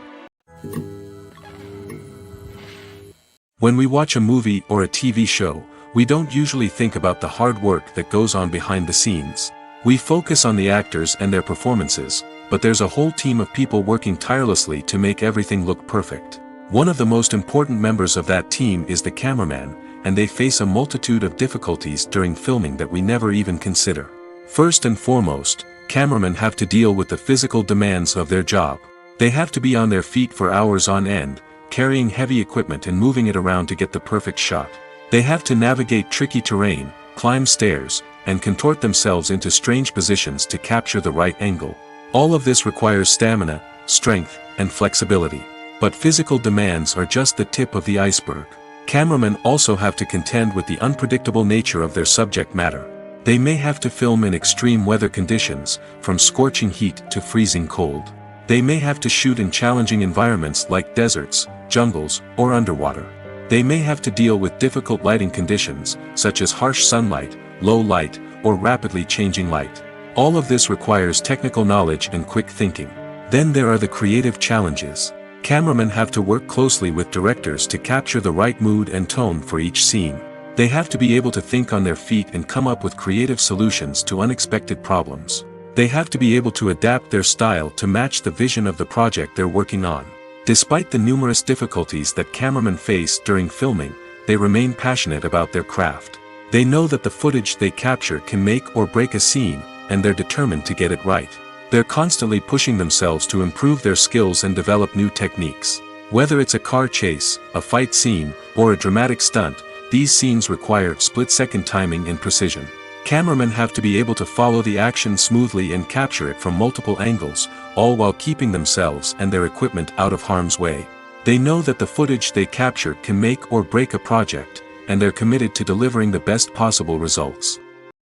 Speaker 1: When we watch a movie or a TV show, we don't usually think about the hard work that goes on behind the scenes. We focus on the actors and their performances, but there's a whole team of people working tirelessly to make everything look perfect. One of the most important members of that team is the cameraman, and they face a multitude of difficulties during filming that we never even consider. First and foremost, cameramen have to deal with the physical demands of their job. They have to be on their feet for hours on end, carrying heavy equipment and moving it around to get the perfect shot. They have to navigate tricky terrain, climb stairs, and contort themselves into strange positions to capture the right angle. All of this requires stamina, strength, and flexibility. But physical demands are just the tip of the iceberg. Cameramen also have to contend with the unpredictable nature of their subject matter. They may have to film in extreme weather conditions, from scorching heat to freezing cold. They may have to shoot in challenging environments like deserts, jungles, or underwater. They may have to deal with difficult lighting conditions, such as harsh sunlight, low light, or rapidly changing light. All of this requires technical knowledge and quick thinking. Then there are the creative challenges. Cameramen have to work closely with directors to capture the right mood and tone for each scene. They have to be able to think on their feet and come up with creative solutions to unexpected problems. They have to be able to adapt their style to match the vision of the project they're working on. Despite the numerous difficulties that cameramen face during filming, they remain passionate about their craft. They know that the footage they capture can make or break a scene, and they're determined to get it right. They're constantly pushing themselves to improve their skills and develop new techniques. Whether it's a car chase, a fight scene, or a dramatic stunt, these scenes require split-second timing and precision. Cameramen have to be able to follow the action smoothly and capture it from multiple angles, all while keeping themselves and their equipment out of harm's way. They know that the footage they capture can make or break a project, and they're committed to delivering the best possible results.